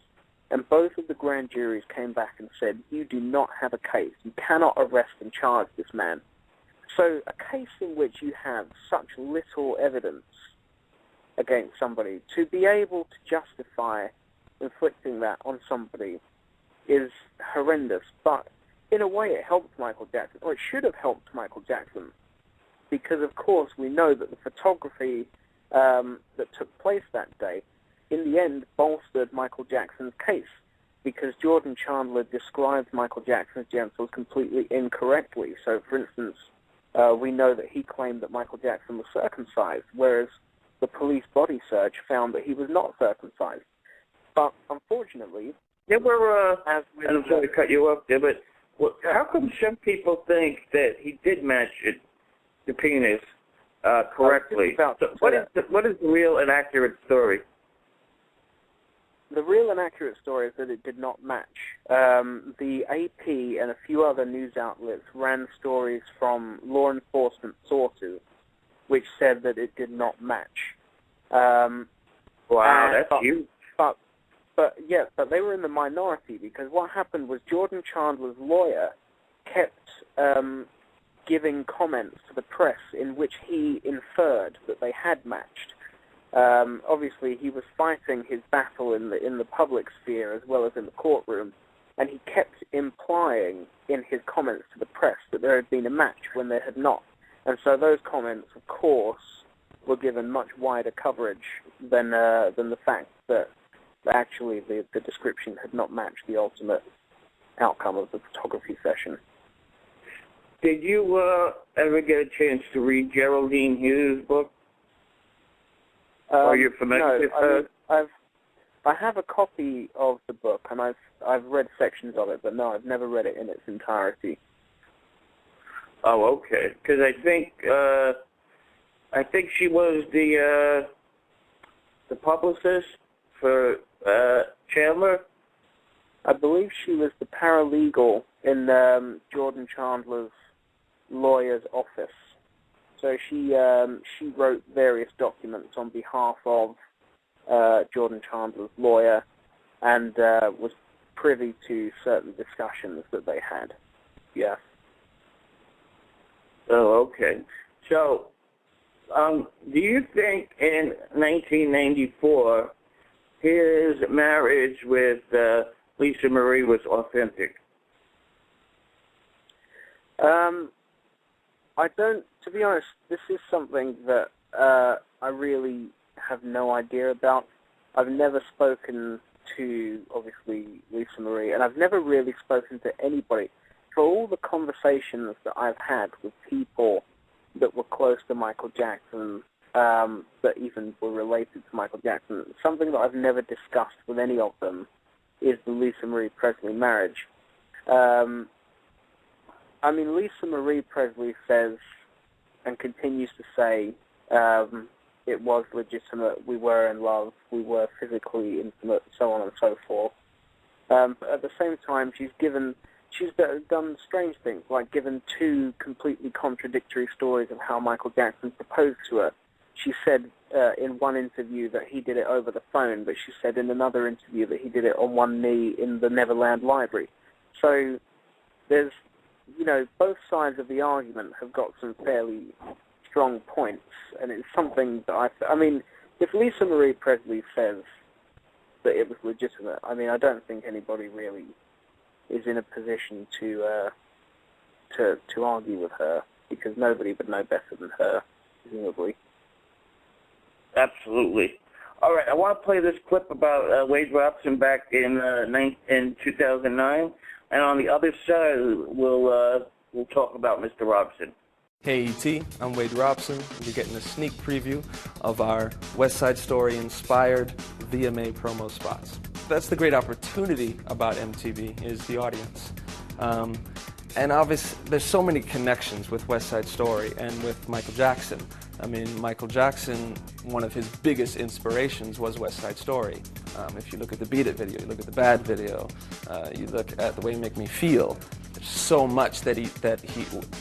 and both of the grand juries came back and said, you do not have a case. You cannot arrest and charge this man. So a case in which you have such little evidence against somebody, to be able to justify inflicting that on somebody is horrendous. But in a way it helped Michael Jackson, or it should have helped Michael Jackson, because of course we know that the photography that took place that day in the end bolstered Michael Jackson's case, because Jordan Chandler described Michael Jackson's genitals completely incorrectly. So for instance, we know that he claimed that Michael Jackson was circumcised, whereas the police body search found that he was not circumcised. But unfortunately, there were, and I'm sorry to cut you off there, but how come some people think that he did match the penis correctly? So what is the real and accurate story? The real and accurate story is that it did not match. The AP and a few other news outlets ran stories from law enforcement sources which said that it did not match. Wow, that's huge. But they were in the minority, because what happened was Jordan Chandler's lawyer kept giving comments to the press in which he inferred that they had matched. Obviously, he was fighting his battle in the public sphere as well as in the courtroom, and he kept implying in his comments to the press that there had been a match when there had not. And so those comments, of course, were given much wider coverage than the fact that actually the description had not matched the ultimate outcome of the photography session. Did you ever get a chance to read Geraldine Hughes' book? Are you familiar with her? I have a copy of the book, and I've read sections of it, but no, I've never read it in its entirety. Oh, okay. Because I think she was the publicist for Chandler. I believe she was the paralegal in Jordan Chandler's lawyer's office. So she wrote various documents on behalf of Jordan Chandler's lawyer, and was privy to certain discussions that they had. Yeah. Oh, okay. So, do you think in 1994 his marriage with Lisa Marie was authentic? I don't, to be honest, this is something that I really have no idea about. I've never spoken to, obviously, Lisa Marie, and I've never really spoken to anybody for all the conversations that I've had with people that were close to Michael Jackson, that even were related to Michael Jackson, something that I've never discussed with any of them is the Lisa Marie Presley marriage. Lisa Marie Presley says and continues to say it was legitimate, we were in love, we were physically intimate, so on and so forth. But at the same time, she's done strange things, like given two completely contradictory stories of how Michael Jackson proposed to her. She said in one interview that he did it over the phone, but she said in another interview that he did it on one knee in the Neverland Library. So there's, both sides of the argument have got some fairly strong points, and it's something that if Lisa Marie Presley says that it was legitimate, I don't think anybody really is in a position to argue with her, because nobody would know better than her, presumably. Absolutely. All right, I want to play this clip about Wade Robson back in 2009, and on the other side, we'll talk about Mr. Robson. Hey E.T., I'm Wade Robson. You're getting a sneak preview of our West Side Story inspired VMA promo spots. That's the great opportunity about MTV, is the audience. And obviously, there's so many connections with West Side Story and with Michael Jackson. Michael Jackson, one of his biggest inspirations was West Side Story. If you look at the Beat It video, you look at the Bad video, you look at The Way You Make Me Feel, there's so much that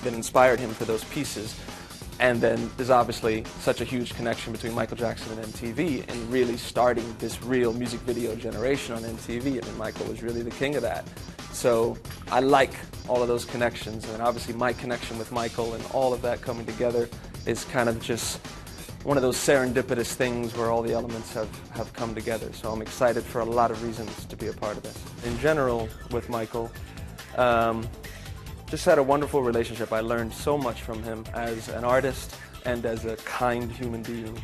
inspired him for those pieces. And then there's obviously such a huge connection between Michael Jackson and MTV and really starting this real music video generation on MTV. Michael was really the king of that. So I like all of those connections, and obviously my connection with Michael and all of that coming together is kind of just one of those serendipitous things where all the elements have come together. So I'm excited for a lot of reasons to be a part of this. In general, with Michael, just had a wonderful relationship. I learned so much from him as an artist and as a kind human being.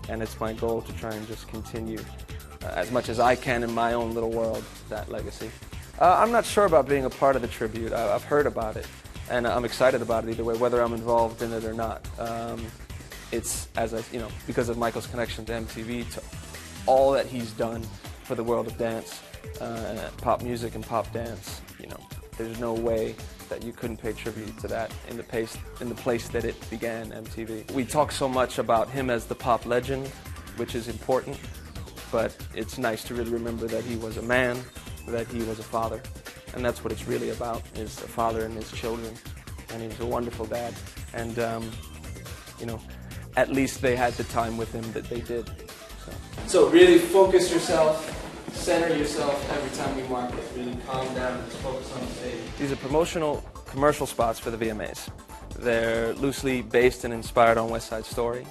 And it's my goal to try and just continue as much as I can in my own little world, that legacy. I'm not sure about being a part of the tribute. I've heard about it, and I'm excited about it either way, whether I'm involved in it or not. It's, because of Michael's connection to MTV, to all that he's done for the world of dance, pop music and pop dance, there's no way that you couldn't pay tribute to that in the place that it began, MTV. We talk so much about him as the pop legend, which is important, but it's nice to really remember that he was a man, that he was a father, and that's what it's really about, is a father and his children, and he was a wonderful dad, and at least they had the time with him that they did. So really focus yourself, center yourself every time you market. Really calm down and just focus on the stage. These are promotional commercial spots for the VMAs. They're loosely based and inspired on West Side Story.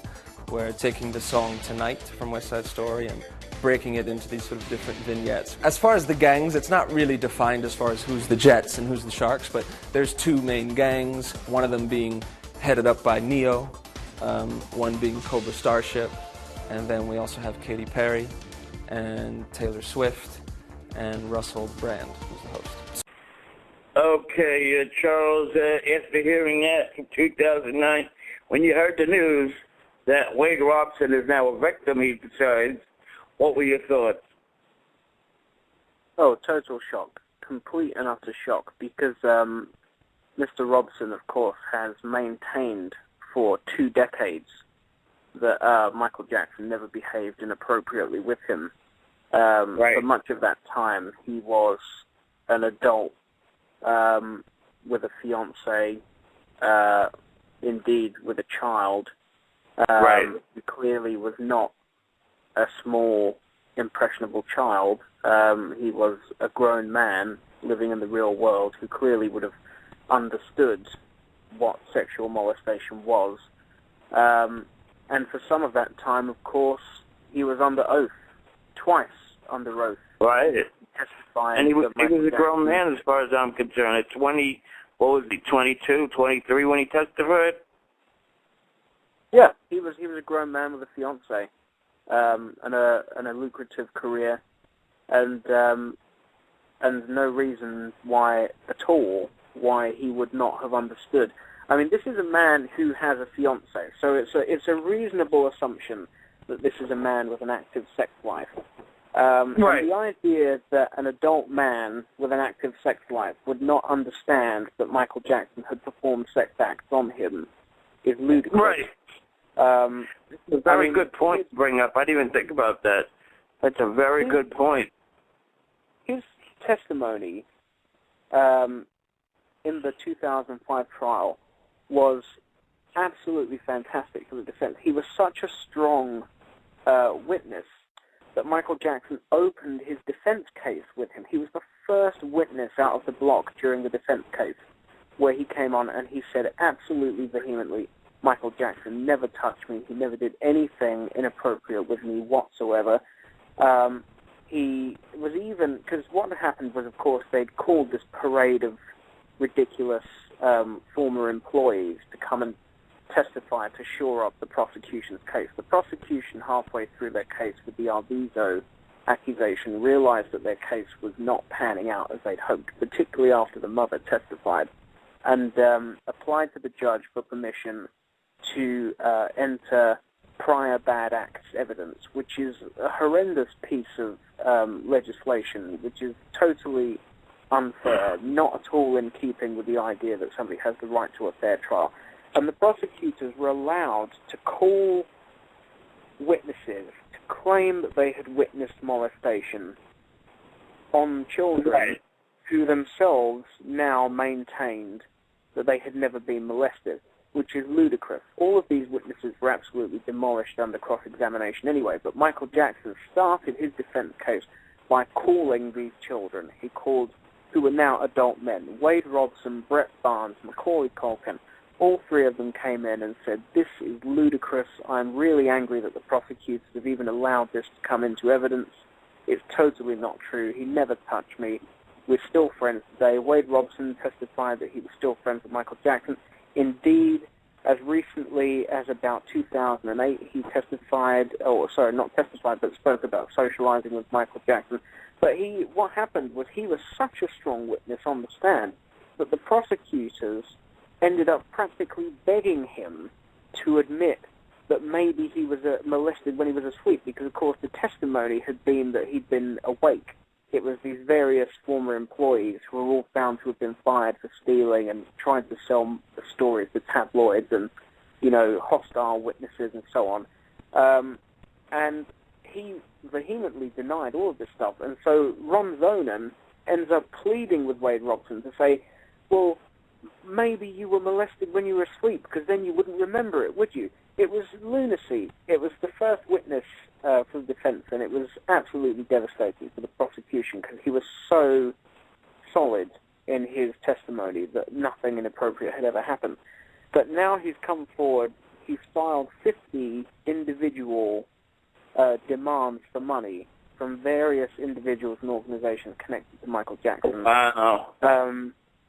We're taking the song Tonight from West Side Story and breaking it into these sort of different vignettes. As far as the gangs, it's not really defined as far as who's the Jets and who's the Sharks, but there's two main gangs, one of them being headed up by Neo, one being Cobra Starship, and then we also have Katy Perry and Taylor Swift and Russell Brand, who's the host. Okay, Charles, after hearing that from 2009, when you heard the news that Wade Robson is now a victim, he decides, what were your thoughts? Oh, total shock. Complete and utter shock, because Mr. Robson, of course, has maintained for 2 decades that Michael Jackson never behaved inappropriately with him. Right. For much of that time, he was an adult with a fiancée, indeed with a child. Right. He clearly was not a small, impressionable child. He was a grown man living in the real world who clearly would have understood what sexual molestation was. And for some of that time, of course, he was under oath, twice under oath. Right. Testifying. And he was a grown man as far as I'm concerned. At 20, what was he, 22, 23 when he testified? Yeah, he was a grown man with a fiancée and a lucrative career. And and no reason why at all why he would not have understood. I mean, this is a man who has a fiancée, so it's a reasonable assumption that this is a man with an active sex life. Right. And the idea that an adult man with an active sex life would not understand that Michael Jackson had performed sex acts on him is ludicrous. Right. It's a very good point to bring up. I didn't even think about that. That's a very good point. His testimony in the 2005 trial was absolutely fantastic for the defense. He was such a strong witness that Michael Jackson opened his defense case with him. He was the first witness out of the block during the defense case where he came on and he said absolutely vehemently, Michael Jackson never touched me. He never did anything inappropriate with me whatsoever. He was even, because what happened was, of course, they'd called this parade of ridiculous former employees to come and testify to shore up the prosecution's case. The prosecution, halfway through their case with the Arvizo accusation, realized that their case was not panning out as they'd hoped, particularly after the mother testified, and applied to the judge for permission to enter prior bad acts evidence, which is a horrendous piece of legislation, which is totally unfair, not at all in keeping with the idea that somebody has the right to a fair trial. And the prosecutors were allowed to call witnesses to claim that they had witnessed molestation on children who themselves now maintained that they had never been molested, which is ludicrous. All of these witnesses were absolutely demolished under cross-examination anyway, but Michael Jackson started his defense case by calling these children. He called, who were now adult men, Wade Robson, Brett Barnes, Macaulay Culkin. All three of them came in and said, this is ludicrous. I'm really angry that the prosecutors have even allowed this to come into evidence. It's totally not true. He never touched me. We're still friends today. Wade Robson testified that he was still friends with Michael Jackson. Indeed, as recently as about 2008, he testified, not testified, but spoke about socializing with Michael Jackson. But what happened was he was such a strong witness on the stand that the prosecutors ended up practically begging him to admit that maybe he was molested when he was asleep, because, of course, the testimony had been that he'd been awake. It was these various former employees who were all found to have been fired for stealing and trying to sell the stories to tabloids and, hostile witnesses and so on. And he vehemently denied all of this stuff. And so Ron Zonen ends up pleading with Wade Robson to say, well, maybe you were molested when you were asleep, because then you wouldn't remember it, would you? It was lunacy. It was the first witness for the defense, and it was absolutely devastating for the prosecution because he was so solid in his testimony that nothing inappropriate had ever happened. But now he's come forward, he's filed 50 individual demands for money from various individuals and organizations connected to Michael Jackson. Wow.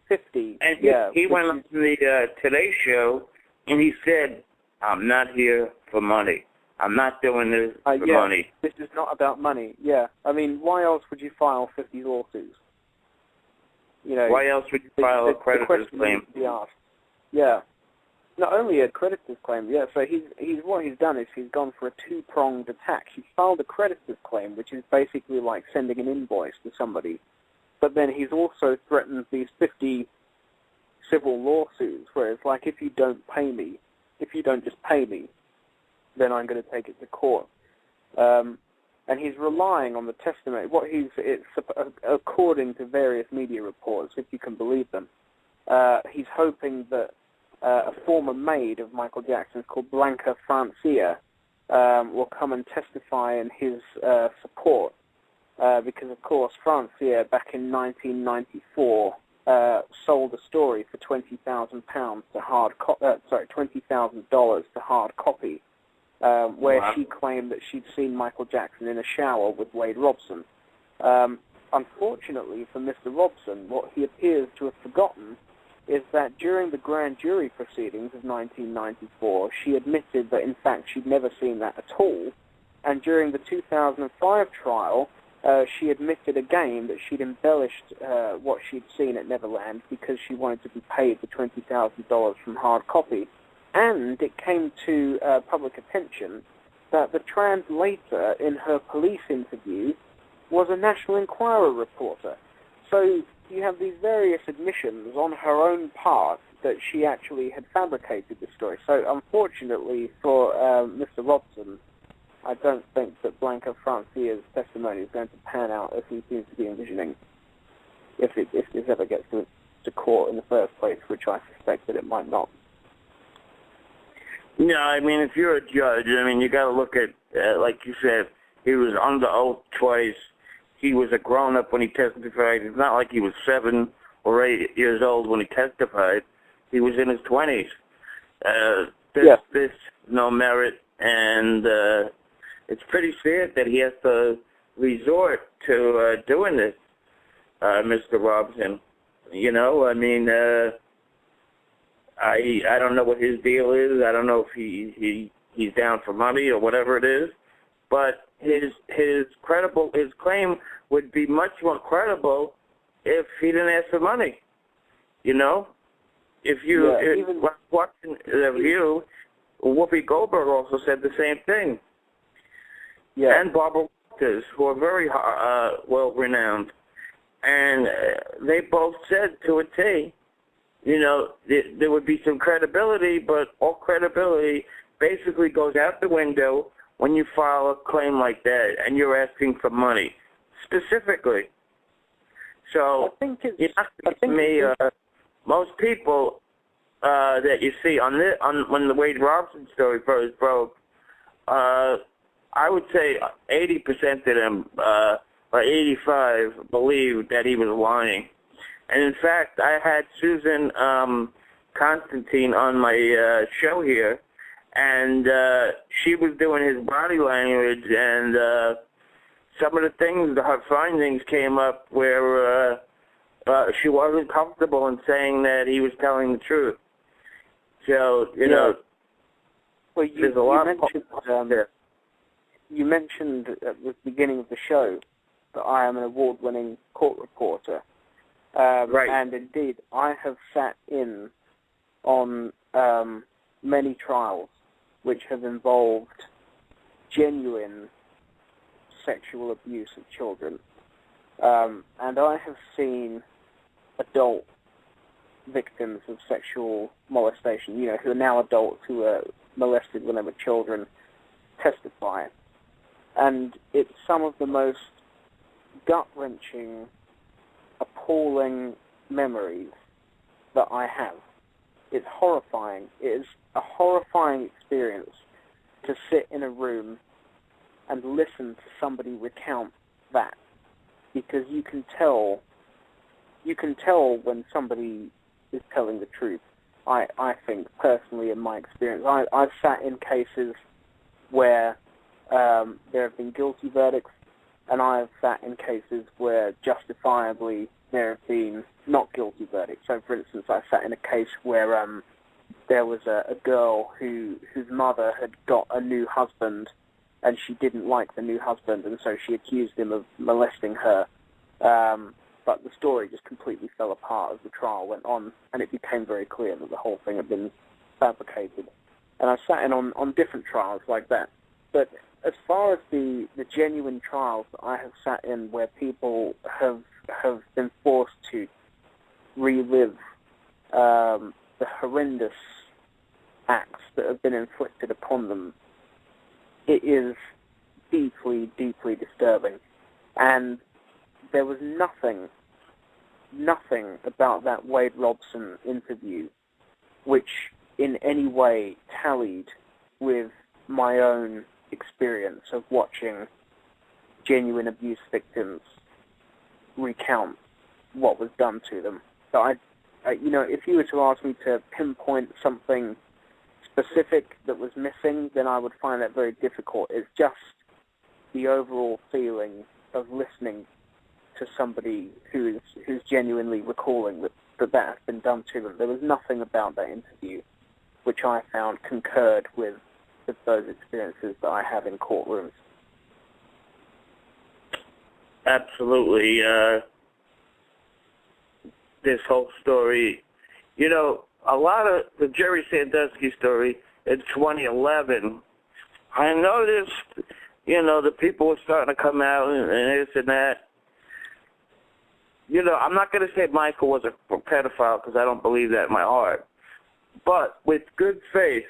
50. And he 50. went on the Today Show, and he said, I'm not here for money. I'm not doing this for money. This is not about money. Yeah. I mean, why else would you file 50 lawsuits? Why else would you file a creditor's claim? Yeah. Not only a creditor's claim, so what he's done is he's gone for a two-pronged attack. He filed a creditor's claim, which is basically like sending an invoice to somebody. But then he's also threatened these 50 civil lawsuits, where it's like, if you don't just pay me, then I'm going to take it to court. And he's relying on the testimony. According to various media reports, if you can believe them, he's hoping that a former maid of Michael Jackson's called Blanca Francia will come and testify in his support. Because, of course, Francia, back in 1994, sold a story for $20,000 to hard copy, where she claimed that she'd seen Michael Jackson in a shower with Wade Robson. Unfortunately for Mr. Robson, what he appears to have forgotten is that during the grand jury proceedings of 1994, she admitted that, in fact, she'd never seen that at all. And during the 2005 trial, she admitted again that she'd embellished what she'd seen at Neverland because she wanted to be paid the $20,000 from hard copy. And it came to public attention that the translator in her police interview was a National Enquirer reporter. So you have these various admissions on her own part that she actually had fabricated the story. So unfortunately for Mr. Robson, I don't think that Blanca Francia's testimony is going to pan out as he seems to be envisioning, if this ever gets to court in the first place, which I suspect that it might not. No, I mean, if you're a judge, I mean, you got to look at, like you said, he was under oath twice. He was a grown-up when he testified. It's not like he was 7 or 8 years old when he testified. He was in his 20s. This no merit, and it's pretty sad that he has to resort to doing this, Mr. Robson. You know, I mean, I don't know what his deal is. I don't know if he's down for money or whatever it is, but his claim would be much more credible if he didn't ask for money. You know, if watching the View, Whoopi Goldberg also said the same thing. Yeah, and Barbara Walters, who are very well renowned, and they both said to a T, you know, there would be some credibility, but all credibility basically goes out the window when you file a claim like that and you're asking for money, specifically. So, most people that you see when the Wade Robson story first broke, I would say 80% of them, or 85, believed that he was lying. And in fact, I had Susan Constantine on my show here, and she was doing his body language, and some of the things, her findings came up where she wasn't comfortable in saying that he was telling the truth. So, you know, well, there's a lot there. You mentioned at the beginning of the show that I am an award-winning court reporter. Right. And indeed, I have sat in on many trials which have involved genuine sexual abuse of children. And I have seen adult victims of sexual molestation, you know, who are now adults who were molested when they were children, testify. And it's some of the most gut-wrenching, appalling memories that I have. It's horrifying. It is a horrifying experience to sit in a room and listen to somebody recount that, because you can tell when somebody is telling the truth. I think, personally, in my experience, I've sat in cases where there have been guilty verdicts, and I have sat in cases where justifiably there have been not guilty verdicts. So, for instance, I sat in a case where there was a girl whose mother had got a new husband, and she didn't like the new husband, and so she accused him of molesting her. But the story just completely fell apart as the trial went on, and it became very clear that the whole thing had been fabricated. And I sat in on different trials like that. But as far as the genuine trials that I have sat in where people have been forced to relive the horrendous acts that have been inflicted upon them, it is deeply, deeply disturbing. And there was nothing about that Wade Robson interview which in any way tallied with my own experience of watching genuine abuse victims recount what was done to them. So if you were to ask me to pinpoint something specific that was missing, then I would find that very difficult. It's just the overall feeling of listening to somebody who's genuinely recalling that has been done to them. There was nothing about that interview which I found concurred with those experiences that I have in courtrooms. absolutely. This whole story, you know, a lot of the Jerry Sandusky story in 2011, I noticed, you know, the people were starting to come out and this and that. You know, I'm not going to say Michael was a pedophile because I don't believe that in my heart. But with good faith,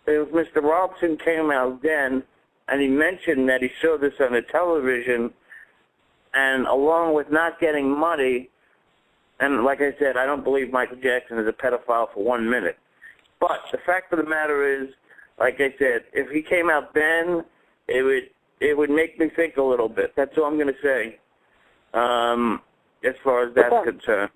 if Mr. Robson came out then and he mentioned that he saw this on the television, and along with not getting money, and like I said, I don't believe Michael Jackson is a pedophile for 1 minute. But the fact of the matter is, like I said, if he came out then, it would make me think a little bit. That's all I'm going to say, as far as that's concerned.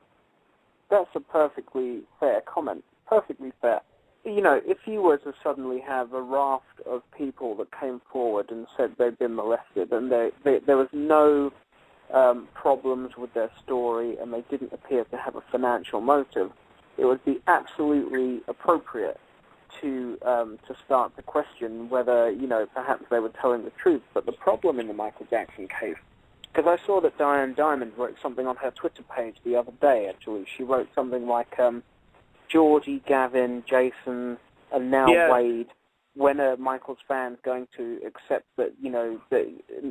That's a perfectly fair comment. Perfectly fair. You know, if you were to suddenly have a raft of people that came forward and said they'd been molested and there was no problems with their story and they didn't appear to have a financial motive, it would be absolutely appropriate to start to question whether, you know, perhaps they were telling the truth. But the problem in the Michael Jackson case, because I saw that Diane Diamond wrote something on her Twitter page the other day, actually. She wrote something like, Georgie, Gavin, Jason, and now Wade, when are Michael's fans going to accept that, you know, that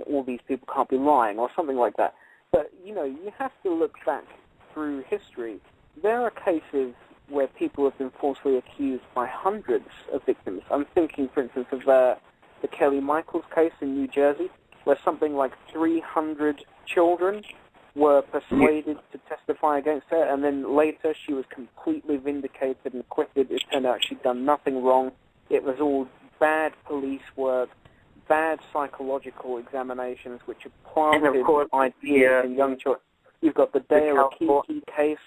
all these people can't be lying, or something like that. But, you know, you have to look back through history. There are cases where people have been falsely accused by hundreds of victims. I'm thinking, for instance, of the Kelly Michaels case in New Jersey, where something like 300 children were persuaded to testify against her, and then later she was completely vindicated and acquitted. It turned out she'd done nothing wrong. It was all bad police work, bad psychological examinations, which have planted ideas in young children. You've got the Dale Akiki case.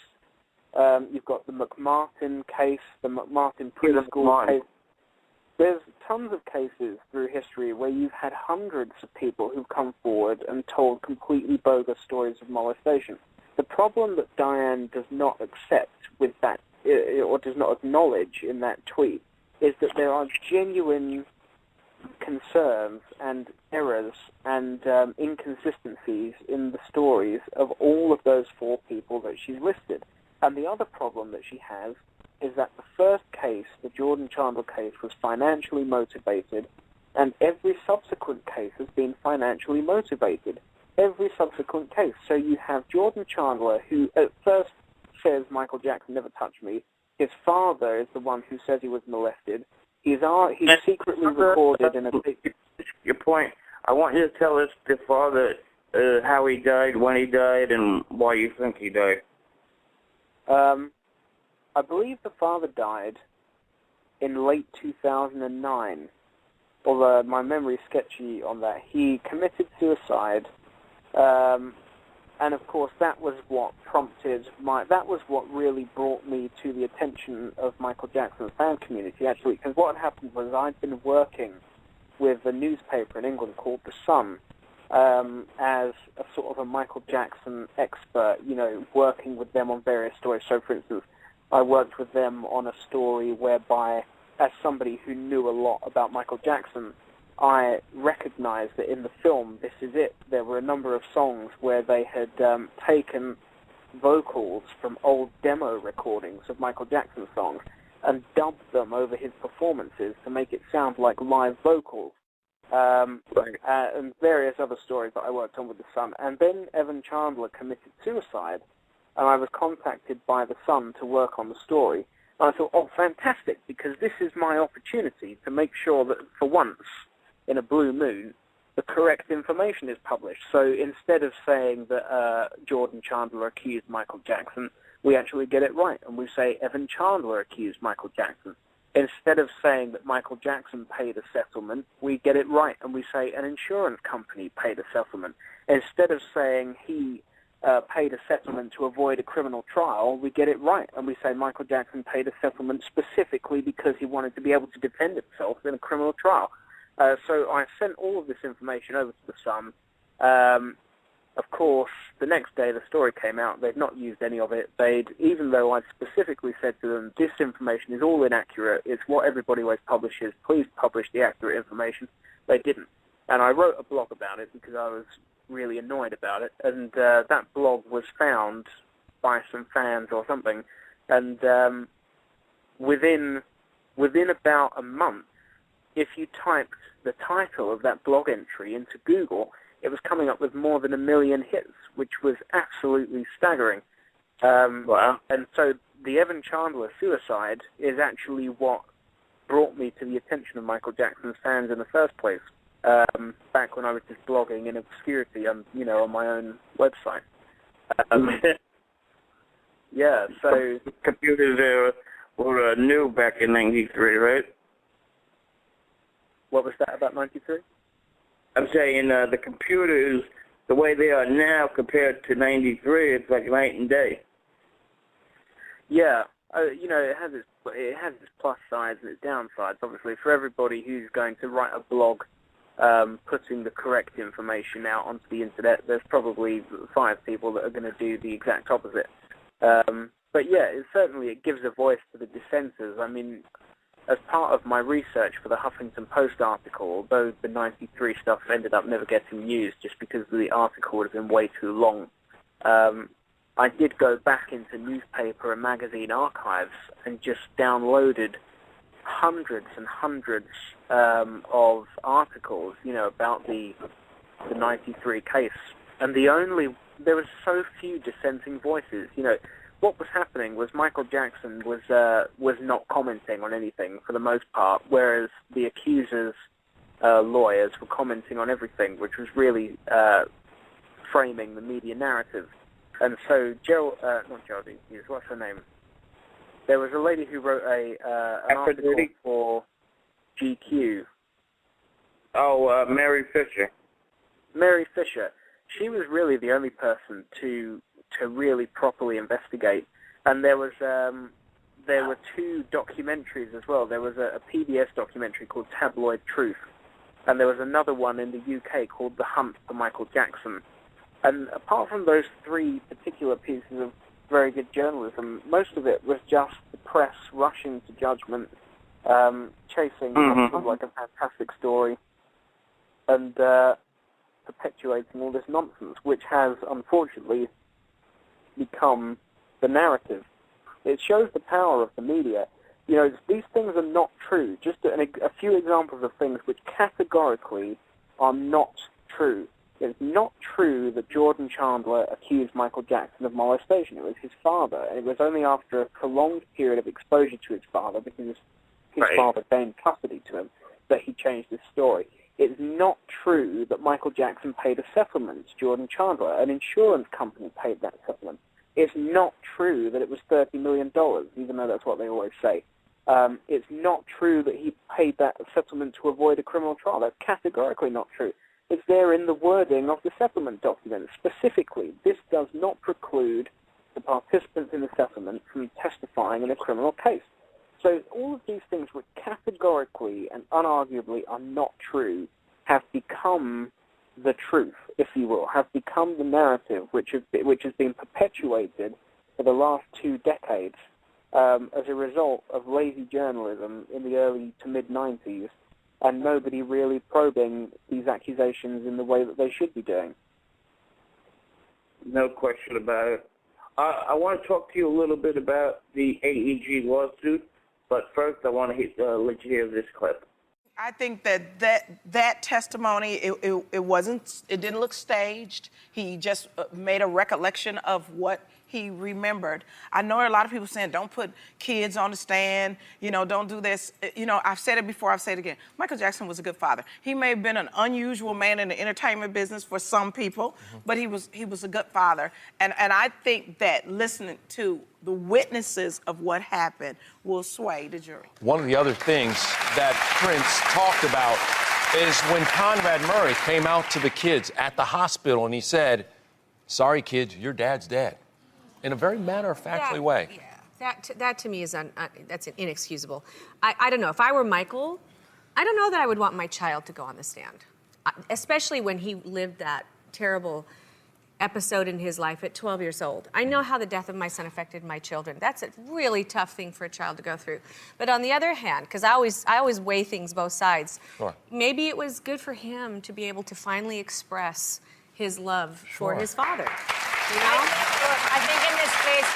You've got the McMartin case, the McMartin preschool case. There's tons of cases through history where you've had hundreds of people who've come forward and told completely bogus stories of molestation. The problem that Diane does not accept with that, or does not acknowledge in that tweet, is that there are genuine concerns and errors and inconsistencies in the stories of all of those four people that she's listed. And the other problem that she has is that the first case, the Jordan Chandler case, was financially motivated, and every subsequent case has been financially motivated. Every subsequent case. So you have Jordan Chandler, who at first says Michael Jackson never touched me. His father is the one who says he was molested. He's secretly recorded in a... Your point. I want you to tell us the father, how he died, when he died, and why you think he died. I believe the father died in late 2009, although my memory is sketchy on that. He committed suicide, and of course that was what that was what really brought me to the attention of Michael Jackson's fan community, actually, because what had happened was I'd been working with a newspaper in England called The Sun, as a sort of a Michael Jackson expert, you know, working with them on various stories. So, for instance, I worked with them on a story whereby, as somebody who knew a lot about Michael Jackson, I recognized that in the film This Is It, there were a number of songs where they had taken vocals from old demo recordings of Michael Jackson songs and dubbed them over his performances to make it sound like live vocals. And various other stories that I worked on with The Sun. And then Evan Chandler committed suicide, and I was contacted by The Sun to work on the story. And I thought, oh, fantastic, because this is my opportunity to make sure that, for once, in a blue moon, the correct information is published. So instead of saying that Jordan Chandler accused Michael Jackson, we actually get it right, and we say Evan Chandler accused Michael Jackson. Instead of saying that Michael Jackson paid a settlement, we get it right, and we say an insurance company paid a settlement. Instead of saying he paid a settlement to avoid a criminal trial, we get it right, and we say Michael Jackson paid a settlement specifically because he wanted to be able to defend himself in a criminal trial. So I sent all of this information over to The Sun. Of course, the next day the story came out. They'd not used any of it. Even though I'd specifically said to them, this information is all inaccurate, it's what everybody always publishes, please publish the accurate information, they didn't. And I wrote a blog about it because I was really annoyed about it, and that blog was found by some fans or something, and within about a month, if you typed the title of that blog entry into Google, it was coming up with more than 1 million hits, which was absolutely staggering. Wow. And so the Evan Chandler suicide is actually what brought me to the attention of Michael Jackson's fans in the first place, back when I was just blogging in obscurity on my own website. Yeah, so... Computers were new back in 93, right? What was that about 93? I'm saying the computers, the way they are now compared to 93, it's like night and day. Yeah, it has its plus sides and its downsides. Obviously, for everybody who's going to write a blog, putting the correct information out onto the internet, there's probably 5 people that are going to do the exact opposite. But yeah, it gives a voice to the dissenters. I mean, as part of my research for the Huffington Post article, although the 93 stuff ended up never getting used just because the article would have been way too long, I did go back into newspaper and magazine archives and just downloaded hundreds and hundreds of articles, about the 93 case. And there were so few dissenting voices. What was happening was Michael Jackson was not commenting on anything for the most part, whereas the accusers' lawyers were commenting on everything, which was really framing the media narrative. And so not Geraldine Hughes, what's her name? There was a lady who wrote an article for GQ. Oh, Mary Fisher. Mary Fisher. She was really the only person to really properly investigate. And there were 2 documentaries as well. There was a PBS documentary called Tabloid Truth, and there was another one in the UK called The Hunt for Michael Jackson. And apart from those 3 particular pieces of very good journalism, most of it was just the press rushing to judgment, chasing what seemed like a fantastic story, and perpetuating all this nonsense, which has, unfortunately, become the narrative. It shows the power of the media. These things are not true. Just a few examples of things which categorically are not true. It's not true that Jordan Chandler accused Michael Jackson of molestation. It was his father. And it was only after a prolonged period of exposure to his father, because his father gained custody to him, that he changed his story. It's not true that Michael Jackson paid a settlement to Jordan Chandler. An insurance company paid that settlement. It's not true that it was $30 million, even though that's what they always say. It's not true that he paid that settlement to avoid a criminal trial. That's categorically not true. It's there in the wording of the settlement document. Specifically, this does not preclude the participants in the settlement from testifying in a criminal case. So all of these things, which categorically and unarguably are not true, have become the truth, if you will, have become the narrative which has been perpetuated for the last 2 decades as a result of lazy journalism in the early to mid-90s, and nobody really probing these accusations in the way that they should be doing. No question about it. I want to talk to you a little bit about the AEG lawsuit, but first I want to let you hear this clip. I think that testimony, it didn't look staged. He just made a recollection of what he remembered. I know a lot of people saying, don't put kids on the stand, don't do this. I've said it before, I've said it again. Michael Jackson was a good father. He may have been an unusual man in the entertainment business for some people, but he was a good father. And I think that listening to the witnesses of what happened will sway the jury. One of the other things that Prince talked about is when Conrad Murray came out to the kids at the hospital and he said, "Sorry, kids, your dad's dead," in a very matter-of-factly way. Yeah, that to me is that's inexcusable. I don't know. If I were Michael, I don't know that I would want my child to go on the stand, especially when he lived that terrible episode in his life at 12 years old. I know how the death of my son affected my children. That's a really tough thing for a child to go through. But on the other hand, because I always weigh things both sides, maybe it was good for him to be able to finally express his love for his father. You know? I think in this case,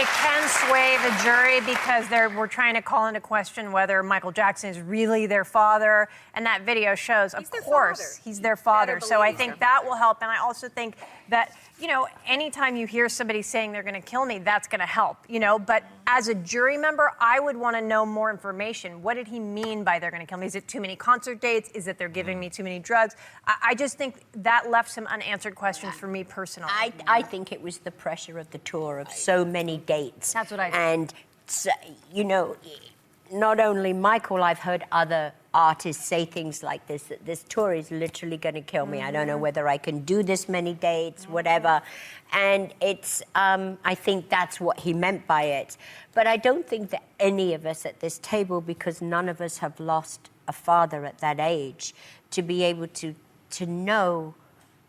it can sway the jury because we're trying to call into question whether Michael Jackson is really their father, and that video shows, of course, he's their father. So I think that will help, and I also think that, you know, anytime you hear somebody saying they're going to kill me, that's going to help, you know. But as a jury member, I would want to know more information. What did he mean by they're going to kill me? Is it too many concert dates? Is it they're giving me too many drugs? I just think that left some unanswered questions for me personally. I think it was the pressure of the tour of so many dates. That's what I think. And, so, you know, not only Michael, I've heard other artists say things like this, that this tour is literally going to kill me. I don't know whether I can do this many dates, whatever. And it's, I think that's what he meant by it. But I don't think that any of us at this table, because none of us have lost a father at that age, to be able to know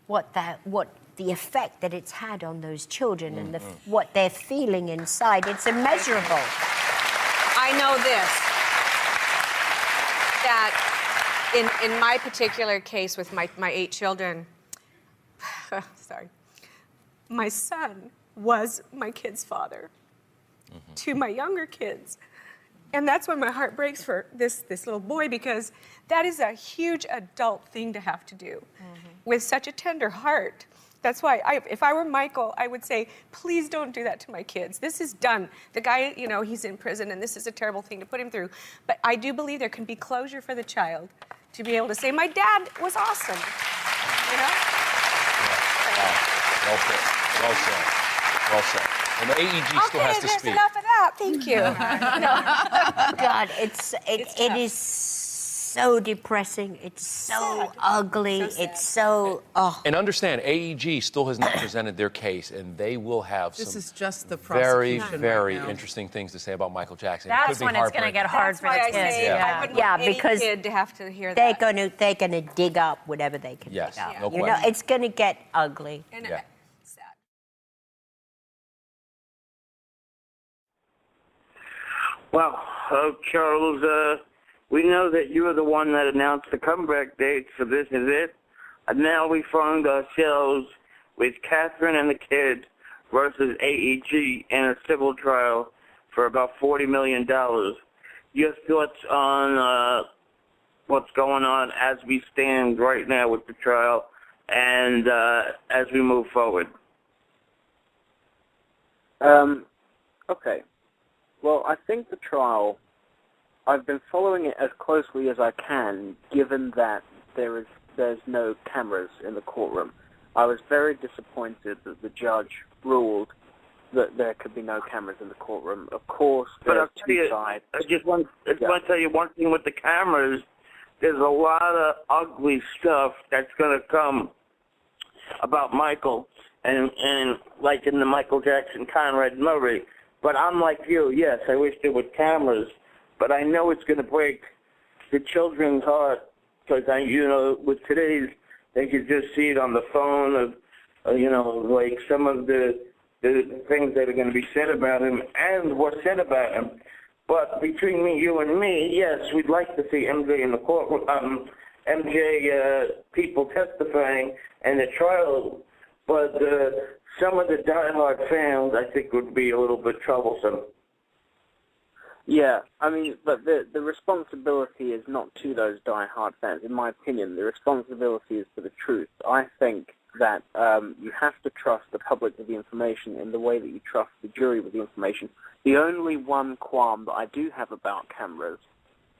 what the effect that it's had on those children and what they're feeling inside. It's immeasurable. I know this, that in my particular case with my 8 children, sorry, my son was my kid's father to my younger kids. And that's when my heart breaks for this little boy, because that is a huge adult thing to have to do with such a tender heart. That's why, if I were Michael, I would say, please don't do that to my kids. This is done. The guy, you know, he's in prison, and this is a terrible thing to put him through. But I do believe there can be closure for the child to be able to say, my dad was awesome. You know? Well said. Well said. Well said. And the AEG still has to speak. Okay, there's enough of that. Thank you. God, it is so depressing. It's so ugly. It's so. Oh. And understand, AEG still has not presented their case, and they will have this some is just the very, prosecution very right now. interesting things to say about Michael Jackson. That's when it's going to get hard for the kids. I wouldn't want any because kid to have to hear they're that. they're gonna dig up whatever they can Yes, dig up. no You know, question. it's gonna get ugly. And Yeah. sad. Well, Charles, we know that you were the one that announced the comeback date for This Is It. And now we find ourselves with Catherine and the kid versus AEG in a civil trial for about $40 million. Your thoughts on what's going on as we stand right now with the trial and as we move forward? Okay. Well, I think the trial, I've been following it as closely as I can, given that there's no cameras in the courtroom. I was very disappointed that the judge ruled that there could be no cameras in the courtroom. Of course, there's two sides. I just want to tell you one thing with the cameras. There's a lot of ugly stuff that's going to come about Michael, and like in the Michael Jackson, Conrad Murray. But I'm like you, yes, I wish there were cameras, but I know it's going to break the children's heart because, with today's, they could just see it on the phone of, like some of the things that are going to be said about him and what's said about him. But between you and me, yes, we'd like to see MJ in the courtroom, MJ people testifying in the trial, but some of the diehard fans, I think, would be a little bit troublesome. Yeah, I mean, but the responsibility is not to those diehard fans. In my opinion, the responsibility is for the truth. I think that you have to trust the public with the information in the way that you trust the jury with the information. The only one qualm that I do have about cameras,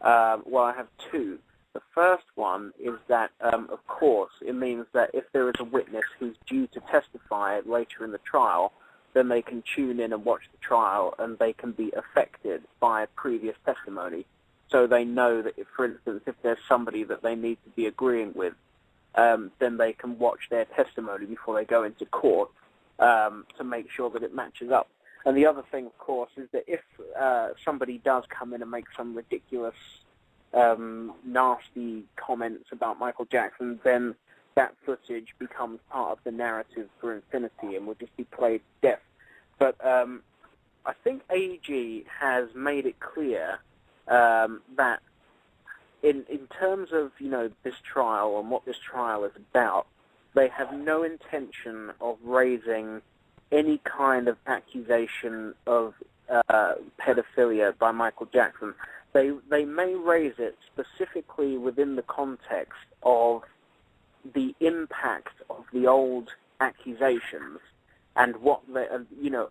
well, I have two. The first one is that, of course, it means that if there is a witness who's due to testify later in the trial, then they can tune in and watch the trial, and they can be affected by previous testimony. So they know that, if, for instance, if there's somebody that they need to be agreeing with, then they can watch their testimony before they go into court to make sure that it matches up. And the other thing, of course, is that if somebody does come in and make some ridiculous, nasty comments about Michael Jackson, then that footage becomes part of the narrative for infinity and will just be played to death. But I think AEG has made it clear that in terms of, this trial and what this trial is about, they have no intention of raising any kind of accusation of pedophilia by Michael Jackson. They may raise it specifically within the context of the impact of the old accusations and what they,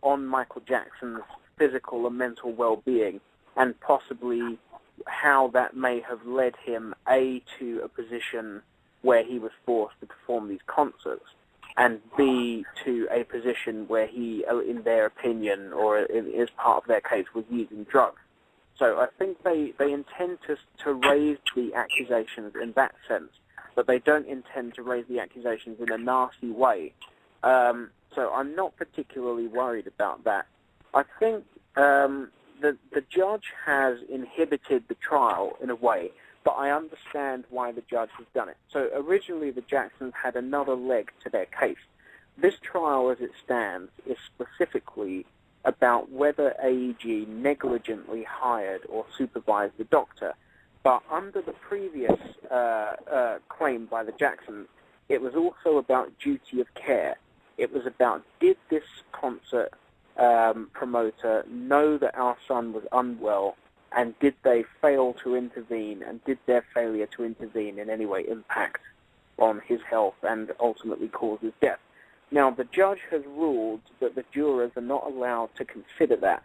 on Michael Jackson's physical and mental well-being, and possibly how that may have led him to a position where he was forced to perform these concerts, and B, to a position where he, in their opinion, or as part of their case, was using drugs. So I think they intend to raise the accusations in that sense, but they don't intend to raise the accusations in a nasty way. So I'm not particularly worried about that. I think the judge has inhibited the trial in a way, but I understand why the judge has done it. So originally the Jacksons had another leg to their case. This trial, as it stands, is specifically about whether AEG negligently hired or supervised the doctor. But under the previous claim by the Jacksons, it was also about duty of care. It was about, did this concert promoter know that our son was unwell, and did they fail to intervene, and did their failure to intervene in any way impact on his health and ultimately cause his death? Now, the judge has ruled that the jurors are not allowed to consider that.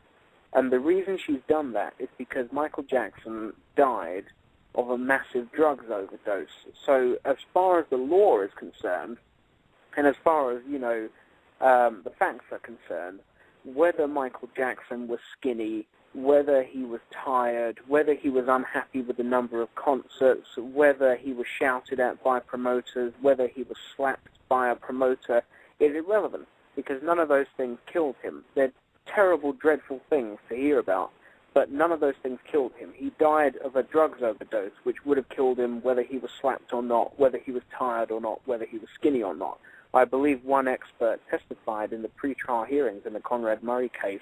And the reason she's done that is because Michael Jackson died of a massive drugs overdose. So as far as the law is concerned, and as far as, the facts are concerned, whether Michael Jackson was skinny, whether he was tired, whether he was unhappy with the number of concerts, whether he was shouted at by promoters, whether he was slapped by a promoter, is irrelevant, because none of those things killed him. They're terrible, dreadful things to hear about, but none of those things killed him. He died of a drugs overdose, which would have killed him whether he was slapped or not, whether he was tired or not, whether he was skinny or not. I believe one expert testified in the pre-trial hearings in the Conrad Murray case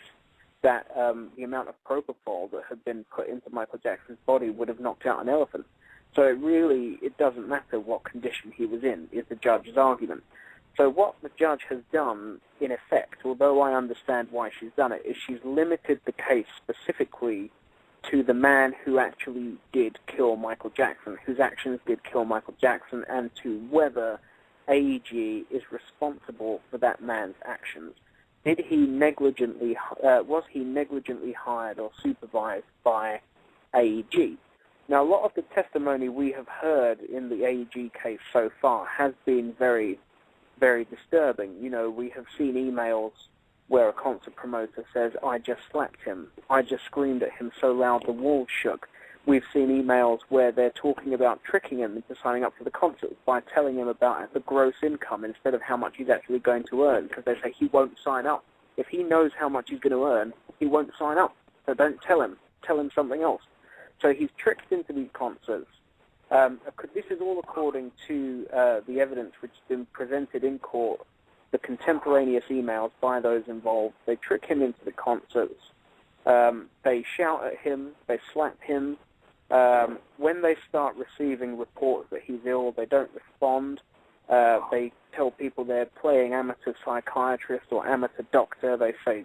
that the amount of propofol that had been put into Michael Jackson's body would have knocked out an elephant. So it doesn't matter what condition he was in, is the judge's argument. So what the judge has done, in effect, although I understand why she's done it, is she's limited the case specifically to the man who actually did kill Michael Jackson, whose actions did kill Michael Jackson, and to whether AEG is responsible for that man's actions. Was he negligently hired or supervised by AEG? Now, a lot of the testimony we have heard in the AEG case so far has been very, very disturbing. We have seen emails where a concert promoter says, "I just slapped him. I just screamed at him so loud the walls shook." We've seen emails where they're talking about tricking him into signing up for the concert by telling him about the gross income instead of how much he's actually going to earn, because they say he won't sign up. If he knows how much he's going to earn, he won't sign up. So don't tell him. Tell him something else. So he's tricked into these concerts. This is all according to the evidence which has been presented in court, the contemporaneous emails by those involved. They trick him into the concerts. They shout at him. They slap him. When they start receiving reports that he's ill, they don't respond. They tell people they're playing amateur psychiatrist or amateur doctor. They say,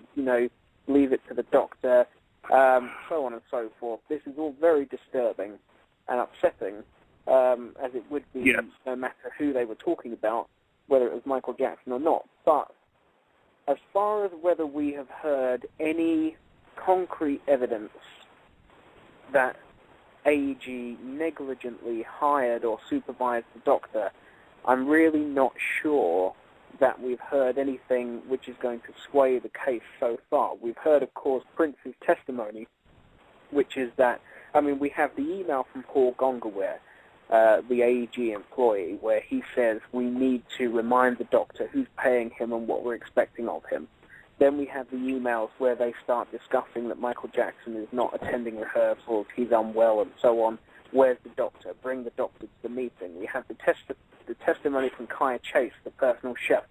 leave it to the doctor, so on and so forth. This is all very disturbing and upsetting, as it would be no matter who they were talking about, whether it was Michael Jackson or not. But as far as whether we have heard any concrete evidence that AEG negligently hired or supervised the doctor, I'm really not sure that we've heard anything which is going to sway the case so far. We've heard, of course, Prince's testimony, which is that, we have the email from Paul Gongaware, the AEG employee, where he says we need to remind the doctor who's paying him and what we're expecting of him. Then we have the emails where they start discussing that Michael Jackson is not attending rehearsals, he's unwell, and so on. Where's the doctor? Bring the doctor to the meeting. We have the testimony from Kaya Chase, the personal chef.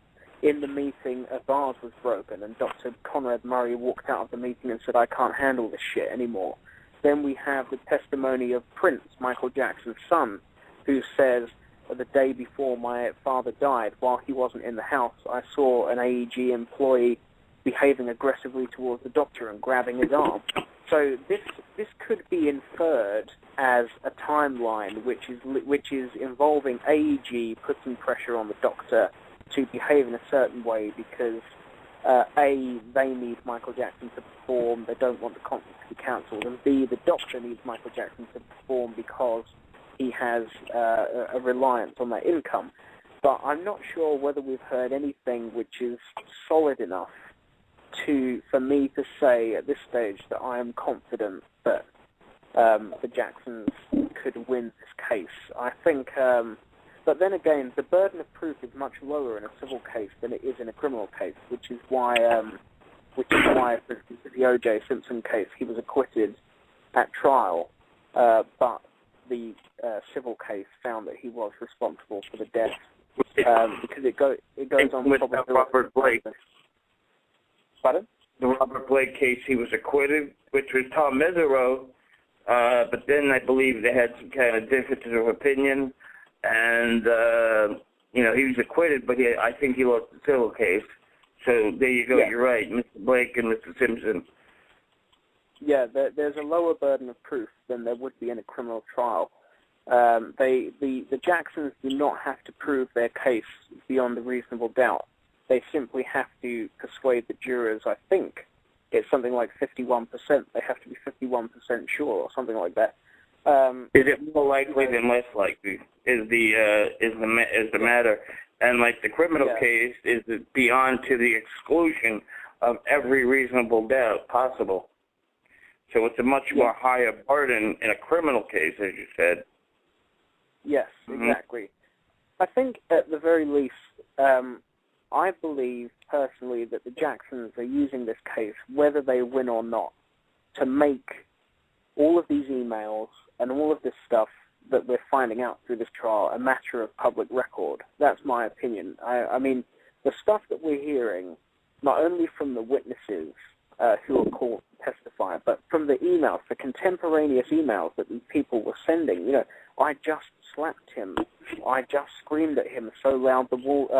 In the meeting, a vase was broken, and Dr. Conrad Murray walked out of the meeting and said, "I can't handle this shit anymore." Then we have the testimony of Prince, Michael Jackson's son, who says, the day before my father died, while he wasn't in the house, I saw an AEG employee behaving aggressively towards the doctor and grabbing his arm. So this could be inferred as a timeline which is involving AEG putting pressure on the doctor to behave in a certain way because A, they need Michael Jackson to perform, they don't want the concert to be cancelled, and B, the doctor needs Michael Jackson to perform because he has a reliance on that income. But I'm not sure whether we've heard anything which is solid enough for me to say at this stage that I am confident that the Jacksons could win this case. I think, but then again, the burden of proof is much lower in a civil case than it is in a criminal case, which is why, for instance, the O.J. Simpson case, he was acquitted at trial, but the civil case found that he was responsible for the death because it goes on with probability. Robert Blake. Pardon? The Robert Blake case, he was acquitted, which was Tom Mesereau, but then I believe they had some kind of differences of opinion, and he was acquitted, but I think he lost the civil case. So there you go. Yeah. You're right, Mr. Blake and Mr. Simpson. Yeah, there's a lower burden of proof than there would be in a criminal trial. The Jacksons do not have to prove their case beyond a reasonable doubt. They simply have to persuade the jurors. I think it's something like 51%. They have to be 51% sure, or something like that. Is it more likely than less likely? Is the matter? And like the criminal case, is it beyond to the exclusion of every reasonable doubt possible? So it's a much more higher burden in a criminal case, as you said. Yes, exactly. I think at the very least, I believe personally that the Jacksons are using this case, whether they win or not, to make all of these emails and all of this stuff that we're finding out through this trial a matter of public record. That's my opinion. I mean, the stuff that we're hearing, not only from the witnesses who are called to testify, but from the emails, the contemporaneous emails that these people were sending. I just slapped him. I just screamed at him so loud the walls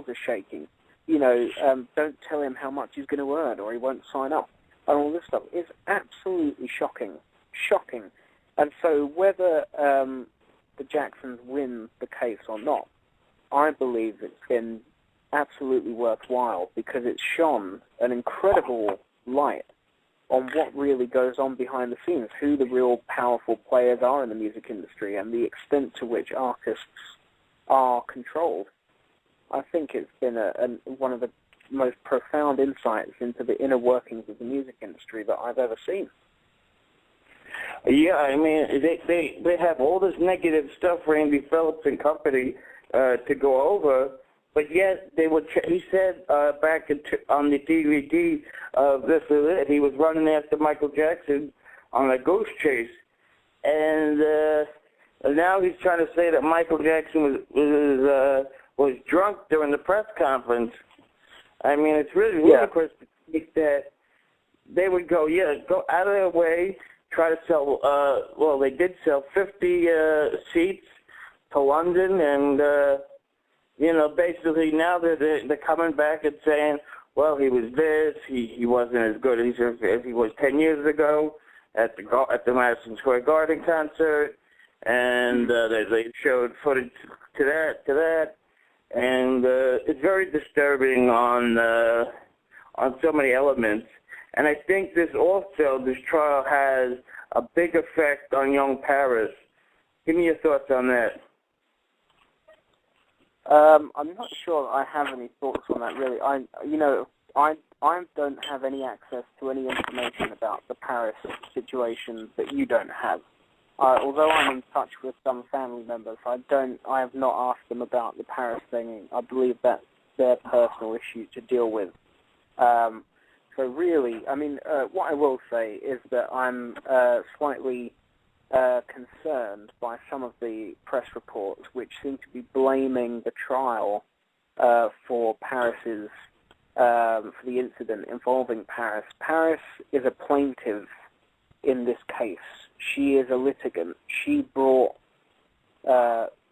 are shaking. Don't tell him how much he's going to earn or he won't sign up. And all this stuff is absolutely shocking. And so whether the Jacksons win the case or not, I believe it's been absolutely worthwhile because it's shone an incredible light on what really goes on behind the scenes, who the real powerful players are in the music industry and the extent to which artists are controlled. I think it's been one of the most profound insights into the inner workings of the music industry that I've ever seen. Yeah, I mean, they have all this negative stuff, Randy Phillips and company, to go over, but yet they would. He said back on the DVD of This Is It, he was running after Michael Jackson on a ghost chase, and now he's trying to say that Michael Jackson was drunk during the press conference. I mean, it's really ludicrous to think that they would go out of their way, try to sell, they did sell 50 seats to London, and, basically now they're coming back and saying, well, he was this, he wasn't as good as he was 10 years ago at the Madison Square Garden concert, and they showed footage to that. And it's very disturbing on so many elements. And I think this trial has a big effect on young Paris. Give me your thoughts on that. I'm not sure I have any thoughts on that, really. I don't have any access to any information about the Paris situation that you don't have. Although I'm in touch with some family members, I have not asked them about the Paris thing. I believe that's their personal issue to deal with. So really, I mean, what I will say is that I'm slightly concerned by some of the press reports which seem to be blaming the trial for Paris's, for the incident involving Paris. Paris is a plaintiff in this case. She is a litigant. She brought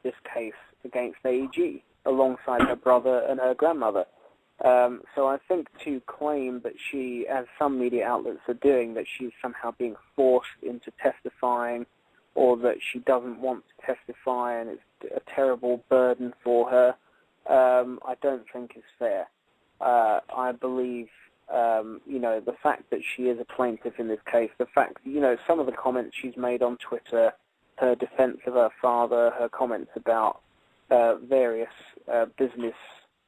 this case against AEG alongside her brother and her grandmother. So I think to claim that she, as some media outlets are doing, that she's somehow being forced into testifying or that she doesn't want to testify and it's a terrible burden for her, I don't think is fair. I believe, the fact that she is a plaintiff in this case, the fact, some of the comments she's made on Twitter, her defense of her father, her comments about various business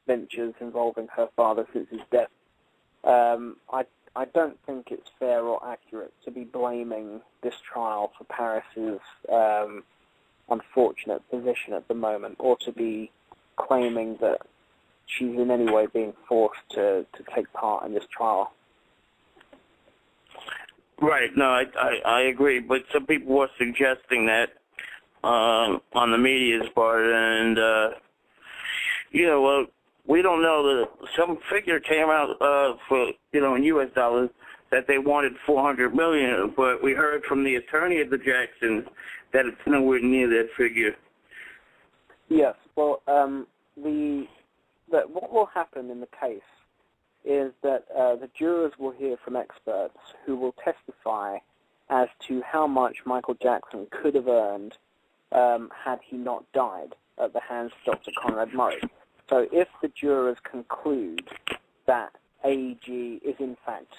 ventures involving her father since his death, I don't think it's fair or accurate to be blaming this trial for Paris's unfortunate position at the moment, or to be claiming that she's in any way being forced to take part in this trial. Right. No, I agree. But some people were suggesting that on the media's part, and well, we don't know. Some figure came out for in U.S. dollars that they wanted $400 million, but we heard from the attorney at the Jacksons that it's nowhere near that figure. Yes. Well, what will happen in the case is that the jurors will hear from experts who will testify as to how much Michael Jackson could have earned had he not died at the hands of Dr. Conrad Murray. So if the jurors conclude that AEG is in fact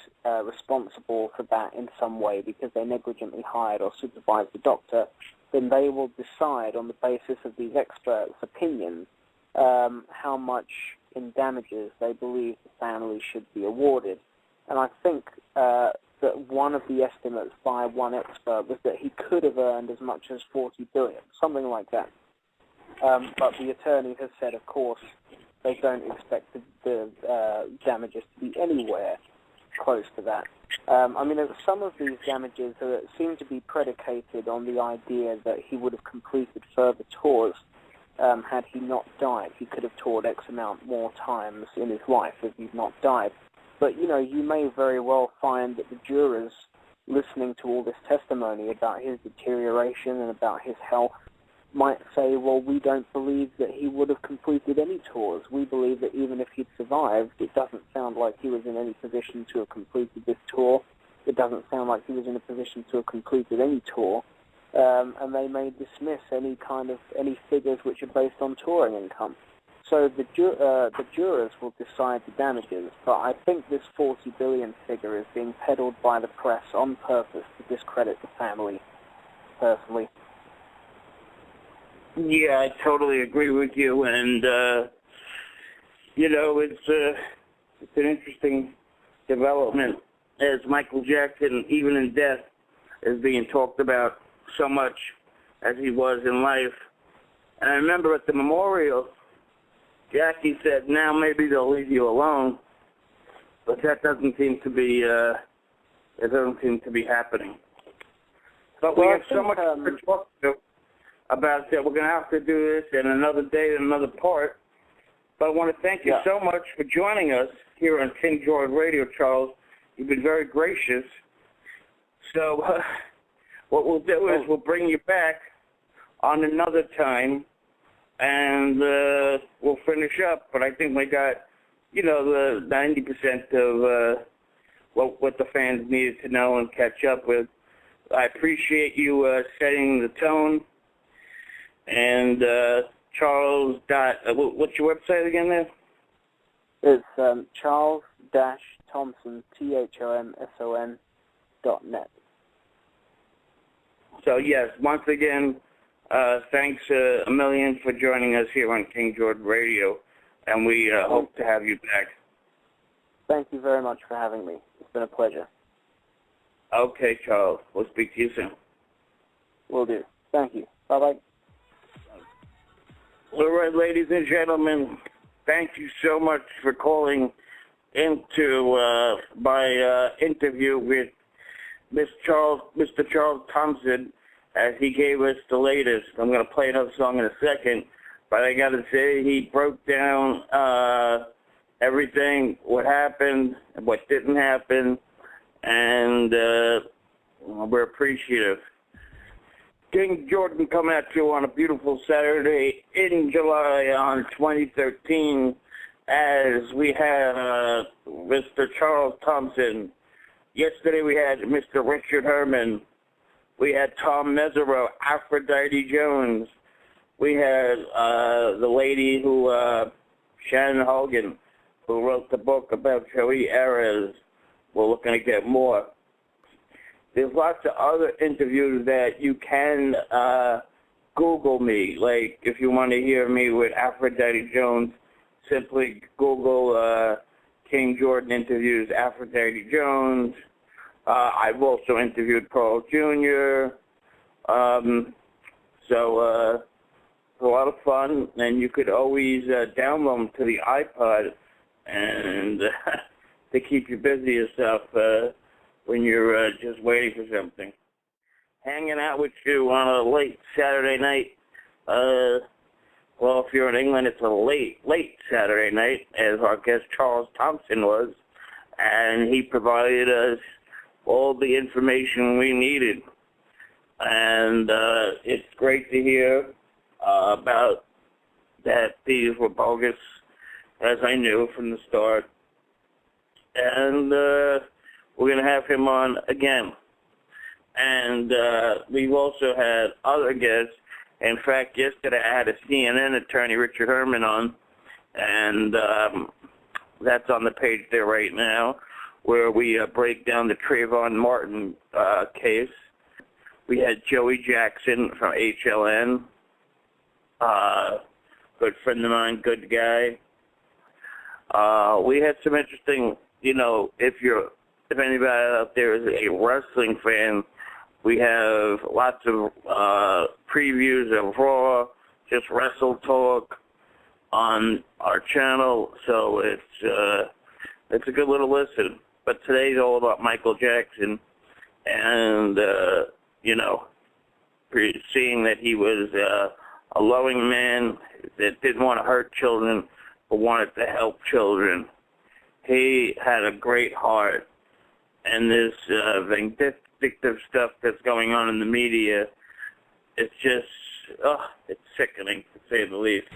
responsible for that in some way because they negligently hired or supervised the doctor, then they will decide on the basis of these experts' opinions how much in damages they believe the family should be awarded. And I think that one of the estimates by one expert was that he could have earned as much as $40 billion, something like that. But the attorney has said, of course, they don't expect the damages to be anywhere close to that. Some of these damages seem to be predicated on the idea that he would have completed further tours had he not died. He could have toured X amount more times in his life if he'd not died. But, you may very well find that the jurors listening to all this testimony about his deterioration and about his health might say, well, we don't believe that he would have completed any tours. We believe that even if he'd survived, it doesn't sound like he was in any position to have completed this tour. It doesn't sound like he was in a position to have completed any tour. And they may dismiss any figures which are based on touring income. So the jurors will decide the damages, but I think this $40 billion figure is being peddled by the press on purpose to discredit the family, personally. Yeah, I totally agree with you, and it's an interesting development as Michael Jackson, even in death, is being talked about so much as he was in life. And I remember at the memorial, Jackie said, "Now maybe they'll leave you alone," but that doesn't seem to be happening. But we have so much to talk about that. We're going to have to do this in another day, in another part. But I want to thank you so much for joining us here on King Jordan Radio, Charles. You've been very gracious. So what we'll do is we'll bring you back on another time, and we'll finish up. But I think we got, the 90% of what the fans needed to know and catch up with. I appreciate you setting the tone. And Charles, what's your website again there? It's Charles-Thomson, THOMSON.net. So, yes, once again, thanks a million for joining us here on King Jordan Radio, and we hope to have you back. Thank you very much for having me. It's been a pleasure. Okay, Charles. We'll speak to you soon. Will do. Thank you. Bye-bye. All right, ladies and gentlemen, thank you so much for calling into my interview with Mr. Charles Thomson, as he gave us the latest. I'm going to play another song in a second, but I got to say he broke down everything, what happened, and what didn't happen, and we're appreciative. King Jordan coming at you on a beautiful Saturday in July on 2013 as we had Mr. Charles Thomson. Yesterday we had Mr. Richard Herman. We had Tom Mesereau, Aphrodite Jones. We had the lady who, Shannon Hogan, who wrote the book about Joey Arez. We're looking to get more. There's lots of other interviews that you can Google me. Like, if you want to hear me with Aphrodite Jones, simply Google King Jordan interviews Aphrodite Jones. I've also interviewed Carl Jr. So it's a lot of fun, and you could always download them to the iPod and to keep you busy and stuff when you're just waiting for something. Hanging out with you on a late Saturday night. Well, if you're in England, it's a late Saturday night, as our guest Charles Thomson was, and he provided us all the information we needed. And it's great to hear about that these were bogus, as I knew from the start. And we're going to have him on again. And we've also had other guests. In fact, yesterday I had a CNN attorney, Richard Herman, on, and that's on the page there right now, where we break down the Trayvon Martin case. We had Joey Jackson from HLN, good friend of mine, good guy. We had some interesting, if anybody out there is a wrestling fan, we have lots of previews of Raw, just Wrestle Talk on our channel, so it's a good little listen. But today's all about Michael Jackson, and seeing that he was a loving man that didn't want to hurt children, but wanted to help children. He had a great heart, and this vindictive stuff that's going on in the media, it's just, it's sickening, to say the least.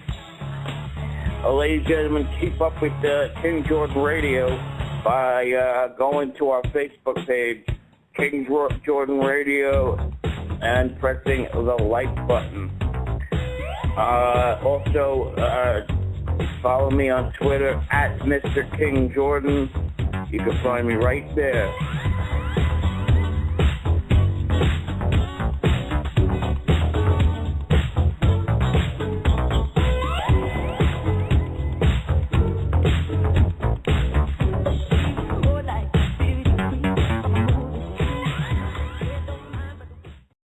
Ladies and gentlemen, keep up with King Jordan Radio by going to our Facebook page, King Jordan Radio, and pressing the like button. Also, follow me on Twitter at MrKingJordan. You can find me right there.